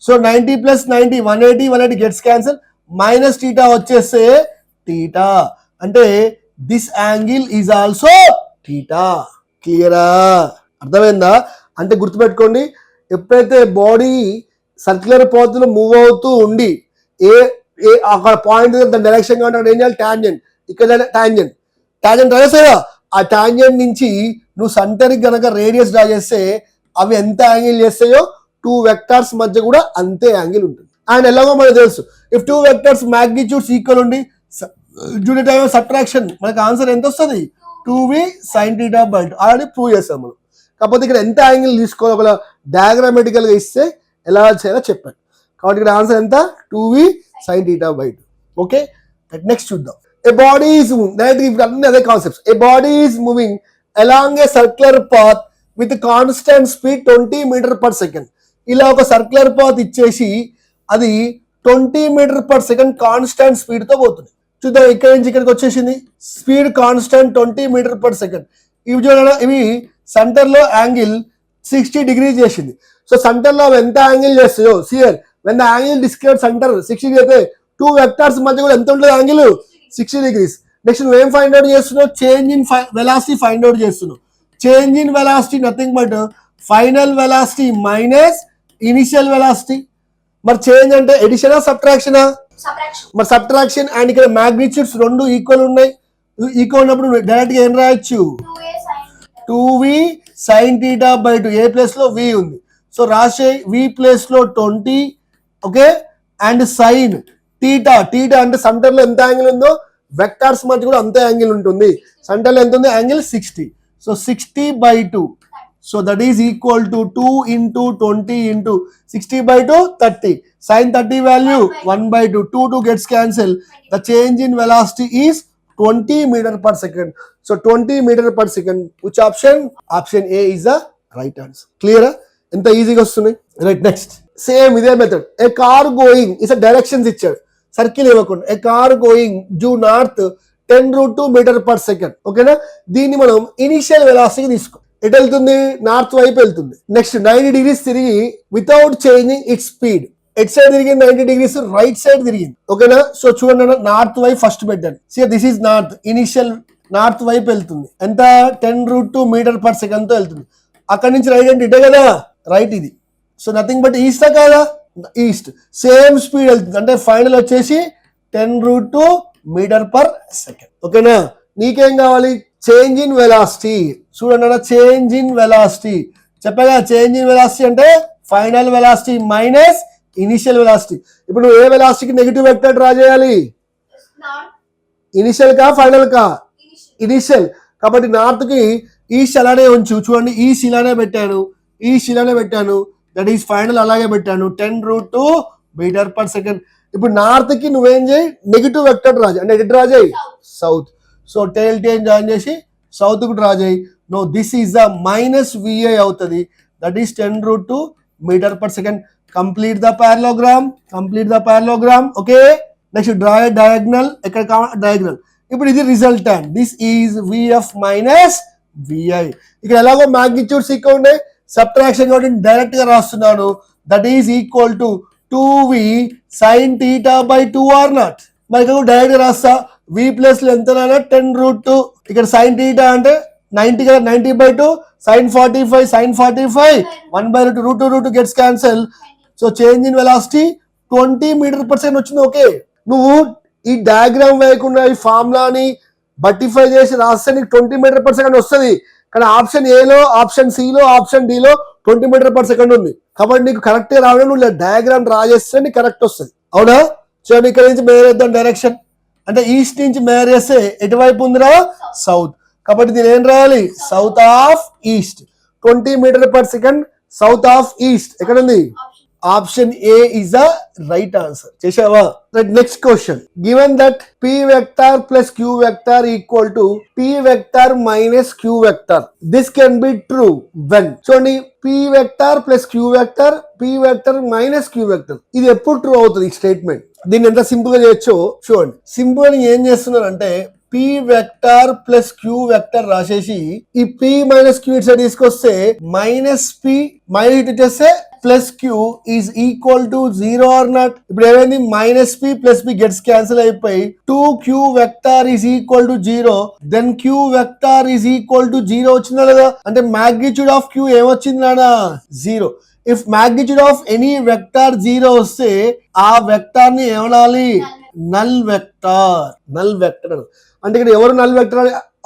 So 90 plus 90 180 gets cancel, minus theta వచ్చేస్తే టీటా. అంటే this angle is also theta. క్లియరా? అర్థమైందా? అంటే గుర్తుపెట్టుకోండి, ఎప్పుడైతే బాడీ సర్క్యులర్ పాత్లో మూవ్ అవుతూ ఉండి అక్కడ పాయింట్ దాని డైరెక్షన్ కాబట్టి ఏం చేయాలి? టాంజెంట్. ఇక్కడ టాంజెంట్ రాసేదా, ఆ టాంజెంట్ నుంచి నువ్వు సెంటర్కి గనక రేడియస్ డ్రా చేస్తే అవి ఎంత యాంగిల్ చేస్తాయో 2 వెక్టర్స్ మధ్య కూడా అంతే యాంగిల్ ఉంటుంది. అండ్ ఎలాగో మనకు తెలుసు, ఇఫ్ 2 వెక్టర్స్ మ్యాగ్నిట్యూడ్స్ ఈక్వల్ ఉండి డ్యూ టైమ్ ఆఫ్ సబ్ట్రాక్షన్ మనకి ఆన్సర్ ఎంత వస్తుంది? 2v sin θ by 2. Already prove చేస్తాం మనం. కాకపోతే ఇక్కడ ఎంత యాంగిల్ తీసుకోవాలి ఒకవేళ డయాగ్రామెటికల్ గా ఇస్తే ఎలా చేయాలో చెప్పాను. కాబట్టి ఇక్కడ ఆన్సర్ ఎంత? 2v sin θ by 2. Okay, next చూద్దాం. A body is moving, direct అన్ని అదే concepts. A body is moving along a circular path with constant speed 20 meter per second. ఇలా ఒక సర్క్యులర్ పాత్ ఇచ్చేసి అది 20 meter per second constant speed తో పోతుంది. చూద్దాం, ఇక్కడ నుంచి ఇక్కడికి వచ్చేసింది, speed constant 20 meter per second. ఇవి చూడండి, ఇవి సెంటర్ లో యాంగిల్ 60 degrees చేసింది. సో సెంటర్ లో ఎంత యాంగిల్ చేస్తాయో see here when the angle describe centre 60 అయితే 2 వెక్టర్స్ మధ్య కూడా ఎంత ఉంటుంది యాంగిల్? 60 degrees. నెక్స్ట్ నువ్వేం ఫైండ్ అవుట్ చేస్తున్నావు? Change in velocity find out చేస్తున్నావు. Change in velocity nothing but final velocity minus initial velocity. మరి చేంజ్ అంటే ఎడిషనా సబ్ట్రాక్షనా? మరి సబ్ట్రాక్షన్. అండ్ ఇక్కడ మ్యాగ్నిట్యూడ్స్ రెండు ఈక్వల్ ఉన్నాయి. ఈక్వల్ ఉన్నప్పుడు డైరెక్ట్ గా ఏం రాయొచ్చు? 2v sin theta by 2 a place లో v ఉంది సో రాసే v ప్లేస్ లో 20 okay and sine theta theta అంటే సెంటర్ లో ఎంత యాంగిల్ ఉందో వెక్టార్స్ మధ్య కూడా అంతే యాంగిల్ ఉంటుంది సెంటర్ లో ఎంత ఉంది angle 60 so 60 by 2 so that is equal to 2 into 20 into 60 by 2 30 sin 30 value 1 by 2 2 gets cancelled the change in velocity is 20 meter per second so 20 meter per second which option A is the right answer clear ఎంత ఈజీగా వస్తుంది right next same ఇదే method a car going is directions ఇచ్చాడు circle ఇవ్వకుండా a car going due north 10√2 meter per second ఓకేనా దీన్ని మనం initial velocity తీసుకో ఎటు వెళ్తుంది నార్త్ వైపు వెళ్తుంది నెక్స్ట్ 90 degrees తిరిగి without changing it speed at side తిరిగింది 90 degrees రైట్ సైడ్ తిరిగింది ఓకేనా సో చూడండి నార్త్ వైపు ఫస్ట్ పెట్టండి see this is north initial north వైపు వెళ్తుంది ఎంత 10√2 మీటర్ పర్ సెకండ్ తో వెళ్తుంది అక్కడి నుంచి రైట్ అంటే ఇటే కదా రైట్ ఇది సో నథింగ్ బట్ ఈస్ట్ కదా ఈస్ట్ సేమ్ స్పీడ్ వెళ్తుంది అంటే ఫైనల్ వచ్చేసి 10√2 మీటర్ పర్ సెకండ్ ఓకేనా నీకేం కావాలి చేంజ్ ఇన్ వెలాసిటీ చూడండి చేంజ్ ఇన్ వెలాసిటీ చెప్పగా చేంజ్ ఇన్ వెలాసిటీ అంటే final velocity minus initial velocity ఇప్పుడు నువ్వు ఏ వెలాసిటీకి నెగిటివ్ వెక్టర్ డ్రా చేయాలి ఇనిషియల్ కా ఫైనల్ కా ఇనిషియల్ కాబట్టి నార్త్ కి ఈస్ట్ అలానే ఉంచు చూడండి ఈస్ట్ ఇలానే పెట్టాను దట్ ఈస్ ఫైనల్ అలాగే పెట్టాను 10√2 మీటర్ పర్ సెకండ్ ఇప్పుడు నార్త్ కి నువ్వేం చేయి నెగిటివ్ వెక్టర్ డ్రా చేయి అంటే ఎటు డ్రా చేయి సౌత్ సో టైల్ జాయిన్ చేసి సౌత్ కు డ్రా చేయి no this is the minus vi అవుతుంది that is 10√2 meter per second complete the parallelogram okay next draw diagonal ఎక్కడ కావాలి డయాగ్నల్ ఇప్పుడు ఇది resultant this is vf minus vi ఇక్కడ ఎలాగో మ్యాగ్నిట్యూడ్స్ ఈక్వల్ ఉన్నాయి సబ్ట్రాక్షన్ కాబట్టి డైరెక్ట్ గా రాస్తున్నాను that is equal to 2v sin theta by 2 or not మరి డైరెక్ట్ గా రాస్తా v ప్లస్ లో ఎంత 10√2 ఇక్కడ sin theta అంటే 90 కదా 90 by 2 sin 45 1 by √2 gets cancel so change in velocity 20 meter per second వచ్చింది ఓకే నువ్వు ఈ డయాగ్రామ్ వేయకుండా ఈ ఫార్ములాని బట్టిఫై చేసి రాస్తే నీకు 20 మీటర్ పర్ సెకండ్ వస్తుంది కానీ ఆప్షన్ ఏలో ఆప్షన్ సిలో ఆప్షన్ డిలో 20 మీటర్ పర్ సెకండ్ ఉంది కాబట్టి నీకు కరెక్ట్ రావడం నువ్వు డయాగ్రామ్ డ్రా చేస్తే నీకు కరెక్ట్ వస్తుంది అవునా చూడండి ఇక్కడ నుంచి మేర్ చేద్దాం డైరెక్షన్ అంటే ఈస్ట్ నుంచి మేర్ చేస్తే ఎటువైపు ఉందిరా సౌత్ కాబట్టి దీని ఏం రాయాలి south of east 20 meter per second south of east ఎక్కడ ఉంది option A is the right answer చేసావా next question given that p vector plus q vector equal to p vector minus q vector this can be true when చూడండి p vector plus q vector p vector minus q vector ఇది ఎప్పుడు true అవుతుంది ఈ statement దీన్ని ఎంత simple గా చేయొచ్చో చూడండి simple గా ఏం చేస్తున్నారంటే p vector plus q vector రాసేసి ఈ p మైనస్ q ఇటు సైడ్ తీసుకొస్తే మైనస్ p మైనస్ ఇటు చేస్తే plus q is equal to 0 or not ఇప్పుడు ఏమైంది minus p plus p gets cancel అయిపోయి 2q vector is equal to 0 then q vector is equal to 0 వచ్చిందా లేదా అంటే మాగ్నిట్యూడ్ ఆఫ్ q ఏమొచ్చింది నానా 0 if magnitude of any vector 0 వస్తే ఆ వెక్టర్ ని ఏమనాలి నల్ వెక్టర్ అంటే ఇక్కడ ఎవరు నల్ వెక్టర్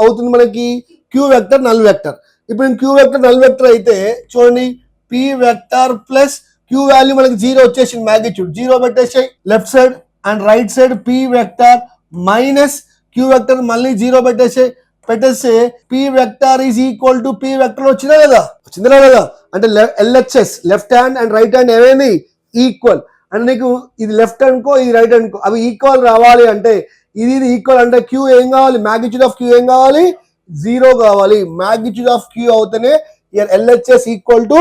అవుతుంది మనకి q వెక్టర్ నల్ వెక్టర్ ఇప్పుడు q వెక్టర్ నల్ వెక్టర్ అయితే చూడండి p vector plus q value మనకి 0 వచ్చేసింది మ్యాగ్నిట్యూడ్ 0 పెట్టేసాయి left side and right side p vector minus q vector మళ్ళీ 0 పెట్టేస్తే p vector is equal to p vector వచ్చిందా లేదా అంటే LHS left hand and right hand ఏమైంది ఈక్వల్ అంటే నీకు ఇది లెఫ్ట్ అనుకో ఇది రైట్ అనుకో అవి ఈక్వల్ రావాలి అంటే ఇది ఈక్వల్ అంటే q ఏం కావాలి మ్యాగ్నిట్యూడ్ ఆఫ్ q ఏం కావాలి 0 కావాలి magnitude of q అవుతేనే LHS equal to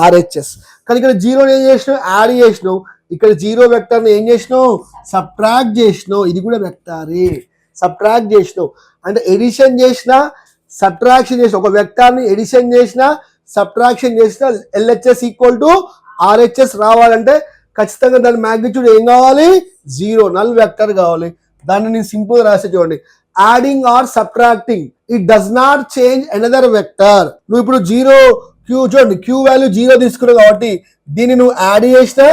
RHS కానీ ఇక్కడ 0 ఏం చేసినావు యాడ్ చేసినావు ఇక్కడ 0 వెక్టర్ ఏం చేసినావు సబ్ట్రాక్ట్ చేసినావు ఇది కూడా వెక్టారే సబ్ట్రాక్ట్ చేసినావు అంటే ఎడిషన్ చేసినా సబ్ట్రాక్షన్ చేసిన ఒక వెక్టర్ ని ఎడిషన్ చేసినా సబ్ట్రాక్షన్ చేసినా LHS ఈక్వల్ టు RHS రావాలంటే ఖచ్చితంగా దాని మ్యాగ్నిట్యూడ్ ఏం కావాలి 0 నల్ వెక్టర్ కావాలి దాన్ని నేను సింపుల్ గా రాసే చూడండి adding or subtracting it does not change another vector నువ్వు ఇప్పుడు 0 q చూడండి q వాల్యూ 0 తీసుకున్నావు కాబట్టి దీన్ని నువ్వు యాడ్ చేసినా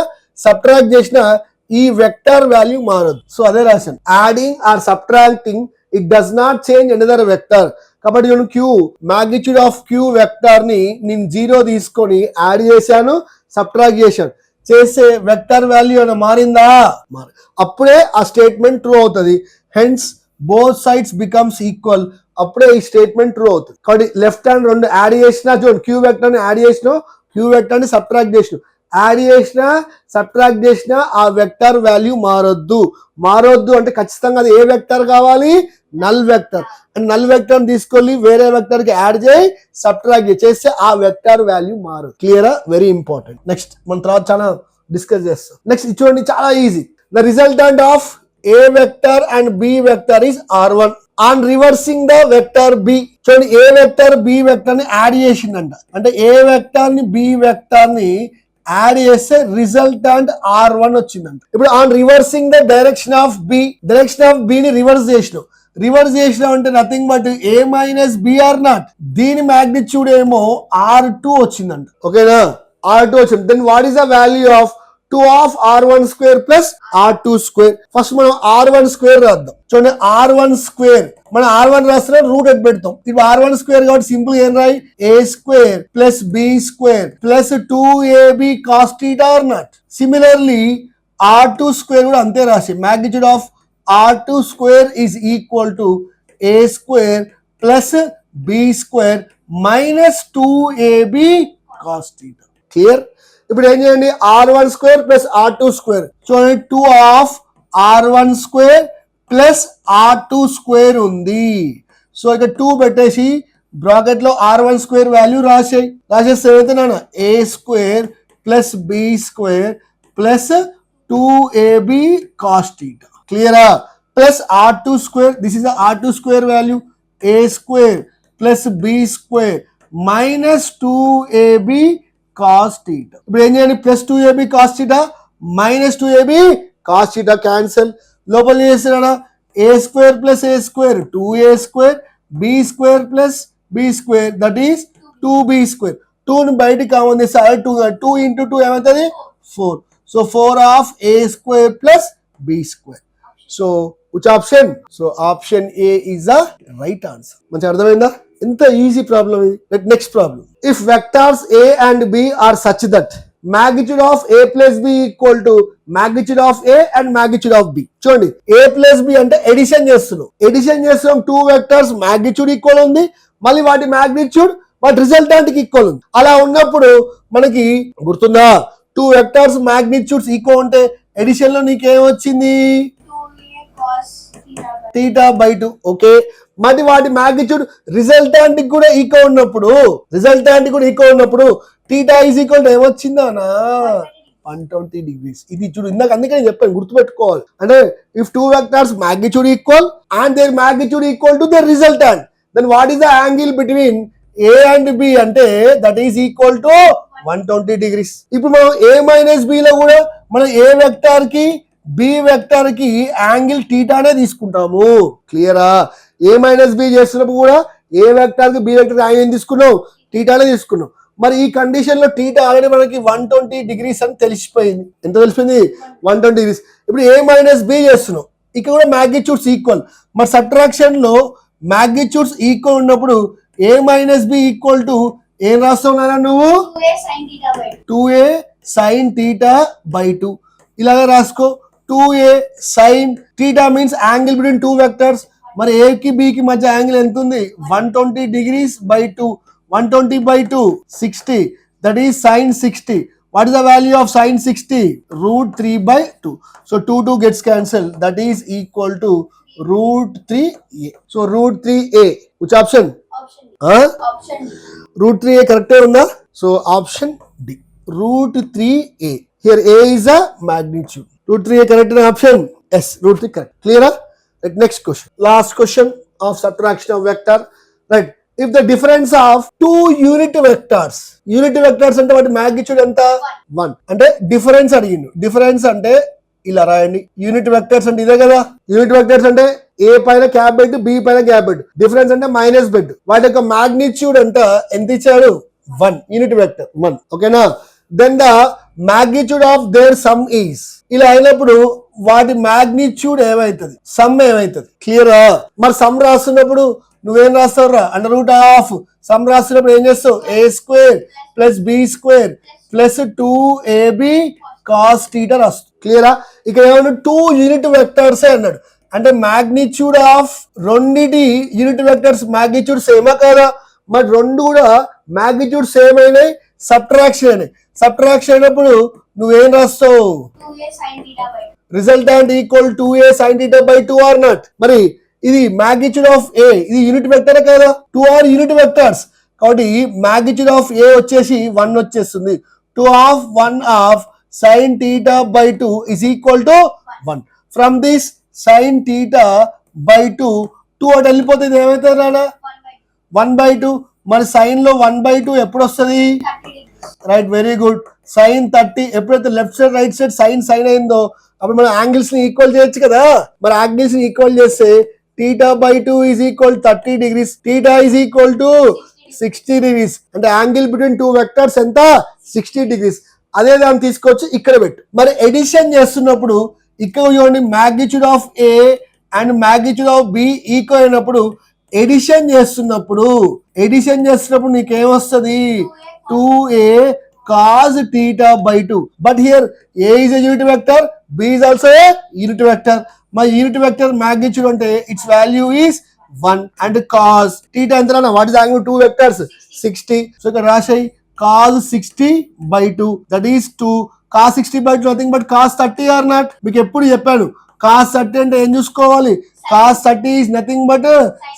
సబ్ట్రాక్ట్ చేసినా ఈ వెక్టర్ వాల్యూ మారదు సో అదే రాశాను adding or subtracting it does not change another vector కాబట్టి నేను Q magnitude of Q vector ని నేను 0 తీసుకొని యాడ్ చేశాను, సబ్ట్రాక్ట్ చేశాను, చేస్తే వెక్టర్ వాల్యూ ఏమైనా మారిందా? అప్పుడే ఆ స్టేట్మెంట్ ట్రూ అవుతుంది. Hence both sides becomes equal. అప్పుడే ఈ స్టేట్మెంట్ ట్రూ అవుతుంది. కాబట్టి లెఫ్ట్ హ్యాండ్ రెండు యాడ్ చేసినా చూడండి, క్యూ వెక్టర్ ని యాడ్ చేసినా, క్యూ వెక్టర్ ని సబ్ట్రాక్ట్ చేసిన, యాడ్ చేసినా సబ్ట్రాక్ట్ చేసినా ఆ వెక్టర్ వాల్యూ మారొద్దు అంటే ఖచ్చితంగా అది ఏ వెక్టర్ కావాలి? Null vector. And null vector తీసుకొని వేరే వెక్టర్ కి యాడ్ చేయి, సబ్ట్రాక్ట్ చేస్తే ఆ వెక్టర్ వాల్యూ మారదు. క్లియరా? Very important. నెక్స్ట్ మన తర్వాత చాలా డిస్కస్ చేస్తాం. నెక్స్ట్ చూడండి, చాలా easy. The resultant of A vector and B vector is R1. On reversing the vector B, చూడండి A vector B vector ని యాడ్ చేసిందంట, అంటే A vector ని B vector ని యాడ్ చేస్తే రిజల్టెంట్ R1 వచ్చిందంట. ఇప్పుడు on reversing the direction of B ని రివర్స్ చేసినాం అంటే nothing but A minus BR not. దీని మ్యాగ్నిట్యూడ్ ఏమో R2 వచ్చిందంట. ఓకేనా? R2 వచ్చింది. Then what is the value of 2 of R1 square plus R2 square. First మనం R1 square రాద్దాం. చూడండి, R1 square మనం R1 రాస్తున్నా రూట్ ఎట్ పెడతాం. ఇప్పుడు R1 square కాబట్టి సింపుల్ ఏం రాయి? A square plus B square plus 2AB cos theta or not. Similarly R2 square కూడా అంతే రాసి, magnitude of R2 square is equal to A square plus B square minus 2AB cos theta. Clear? ఇప్పుడు ఏం చేయండి, R1 square plus R2 square. చూడండి, 2 of R1 square plus R2 square ఉంది. So ఇక 2 పెట్టేసి బ్రాకెట్ లో R1 స్క్వేర్ వాల్యూ రాసేస్తే ఏమవుతుందన్న? A square plus B square plus 2AB cos theta. క్లియరా? Plus R2 square, this is the R2 square value, A square plus B square minus 2AB cos theta. ఇప్పుడు ఏం చేయండి, plus 2AB cos theta minus 2AB cos theta cancel. లోపల చేస్తున్నాడా? A square plus A square 2A square, B square plus B square that is 2B square. 2 ని బయటికి common చేస్తే 2 into 2 ఏమవుతుంది? 4. So 4 of A square plus B square. So which option? So option A is the right answer. మంచి అర్థమైందా? ఎంత easy problem ఇది. Next problem. If vectors A and B are such that magnitude of A plus B equal to magnitude of A and magnitude of B. చూడండి, A plus B అంటే edition చేస్తున్నాం. 2 vectors magnitude equal ఉంది, మళ్ళీ వాటి magnitude వాటి resultant కి equal ఉంది. అలా ఉన్నప్పుడు మనకి గుర్తుందా, 2 వెక్టర్స్ మ్యాగ్నిట్యూడ్స్ ఈక్వల్ ఉంటే ఎడిషన్ లో నీకేమొచ్చింది? theta by 2. ఓకే, మరి వాటి మ్యాగ్నిట్యూడ్ రిజల్టెంట్ కూడా ఈక్వల్ ఉన్నప్పుడు theta is equal to ఏమొచ్చిందా? 120 degrees. ఇది చూడు, ఇందాక అందుకే నేను చెప్పాను, గుర్తుపెట్టుకోవాలి. అంటే if 2 vectors magnitude equal and their magnitude equal to their resultant, then what is the angle between A and B అంటే that is equal to 120 degrees. ఇప్పుడు మనం A మైనస్ B లో కూడా మనం A వెక్టర్ కి B వెక్టర్ కి angle థీటానే తీసుకుంటాము. క్లియరా? A మైనస్ B చేస్తున్నప్పుడు కూడా A వెక్టర్ కి B వెక్టర్ యాంగిల్ తీసుకున్నాం, థీటానే తీసుకున్నాం. మరి ఈ కండిషన్ లో థీటా ఆల్రెడీ మనకి 120 degrees అని తెలిసిపోయింది. ఎంత తెలిసిపోయింది? 120 degrees. ఇప్పుడు A మైనస్ B చేస్తున్నాం, ఇక్కడ కూడా మ్యాగ్నిట్యూడ్స్ ఈక్వల్. మరి సబ్ట్రాక్షన్ లో మ్యాగ్నిట్యూడ్స్ ఈక్వల్ ఉన్నప్పుడు A minus B equal to ఏం రాస్తున్నారా నువ్వు? 2A sin theta by 2. ఇలాగా రాసుకో. 2A sin theta means angle between 2 vectors. మరి A కి B కి మధ్య యాంగిల్ ఎంత ఉంది? 120 degrees by 2. 120 by 2 60, that is sin 60. What is the value of sin 60? Root 3 by 2. So 2 gets cancelled, that is equal to root 3A. So root 3A, which option? Option D. Root 3A correct unda? So option D, root 3A. Here A is a magnitude. Root 3A correct option? Yes, root 3 correct. Clear? Right, next question. Last question of subtraction of vector. Right. If the difference of 2 unit vectors అంటే వాటి magnitude ఎంత? 1. అంటే difference అడిగిండు. Difference అంటే ఇలా రాయండి. Unit vectors అంటే ఇదే కదా. యూనిట్ వెక్టర్స్ అంటే A పైన క్యాప్ బెడ్, B పైన క్యాప్ బెడ్. డిఫరెన్స్ అంటే మైనస్ బెడ్. వాటి యొక్క మ్యాగ్నిట్యూడ్ అంటే ఎంత ఇచ్చాడు? 1. Unit vector 1. ఓకేనా? Then the magnitude of their sum is. ఇలా అయినప్పుడు వాటి మ్యాగ్నిట్యూడ్ ఏమైతుంది? సమ్ ఏమైతుంది? క్లియరా? మరి సమ్ రాస్తున్నప్పుడు నువ్వేం రాస్తావురా అండర్ రూట్ ఆఫ్ సమ్ రాస్తున్నప్పుడు ఏం చేస్తావు a² plus b² plus 2ab cos theta రాస్తావు. క్లియరా? ఇక్కడ ఏమన్నా 2 యూనిట్ వెక్టర్స్ అన్నాడు అంటే మ్యాగ్నిట్యూడ్ ఆఫ్ రెండిటి యూనిట్ వెక్టర్స్ మ్యాగ్నిట్యూడ్ సేమా కాదా? మరి రెండు కూడా మ్యాగ్నిట్యూడ్ సేమ్ అయినాయి, సబ్ట్రాక్షన్ అయినాయి. సబ్ట్రాక్షన్ అయినప్పుడు నువ్వేం రాస్తావు 2a sin theta by 2. Resultant equal 2a sin theta by 2 or not. మరి ఇది మ్యాగ్నిట్యూడ్ ఆఫ్ a, ఇది యూనిట్ వెక్టరే కదా, 2 ఆర్ యూనిట్ వెక్టర్స్ కాబట్టి మ్యాగ్నిట్యూడ్ ఆఫ్ a వచ్చేసి 1 వచ్చేస్తుంది. 1 of sin theta by 2 is equal to 1. From this sin theta by 2 అటు వెళ్ళిపోతుంది ఏమైతుంది రానా 1/2. మరి సైన్ లో 1/2 ఎప్పుడు వస్తుంది? 30 degrees. Right, very good. Sine 30 ఎప్పుడైతే left side right side sine అయిందో అప్పుడు మనం యాంగిల్స్ ని ఈక్వల్ చేయొచ్చు కదా. మరి యాంగిల్స్ ని ఈక్వల్ చేస్తే θ/2 is equal 30 degrees, θ is equal to 60 degrees. అంటే యాంగిల్ బిట్వీన్ 2 వెక్టర్స్ ఎంత 60 degrees. అదే దాన్ని తీసుకొచ్చి ఇక్కడ పెట్టు. మరి ఎడిషన్ చేస్తున్నప్పుడు ఇక్కడ చూడండి magnitude of a and magnitude of b equal అయినప్పుడు ఎడిషన్ చేస్తున్నప్పుడు నీకేమొస్తుంది 2a cos theta by 2. But here a is a unit vector, b is also a unit vector. My unit vector magnitude అంటే its value is 1 and cos theta ఎంత? What is the angle of 2 vectors? 60. So ఇక్కడ రాశాయి cos 60 by 2 that is 2. cos 60 by 2 nothing but cos 30 or not. మీకు ఎప్పుడు చెప్పాను cos 30 అంటే ఏం చూసుకోవాలి? cos 30 is nothing but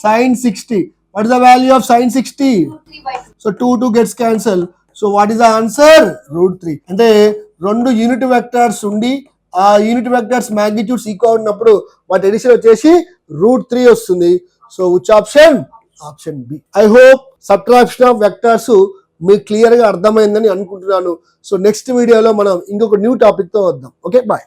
sin 60. What is the value of sin 60? √3/2. So 2 gets cancelled. So what is the answer? √3. అంటే రెండు unit vectors ఉండి ఆ యూనిట్ వెక్టర్స్ మ్యాగ్నిట్యూడ్స్ ఈక్వల్ ఉన్నప్పుడు వాటి ఎడిషన్ వచ్చేసి √3 వస్తుంది. So which option? Option B. I hope subtraction of vectors మీకు clear గా అర్థమైందని అనుకుంటున్నాను. సో నెక్స్ట్ వీడియోలో మనం ఇంకొక న్యూ టాపిక్ తో వద్దాం. Okay, bye.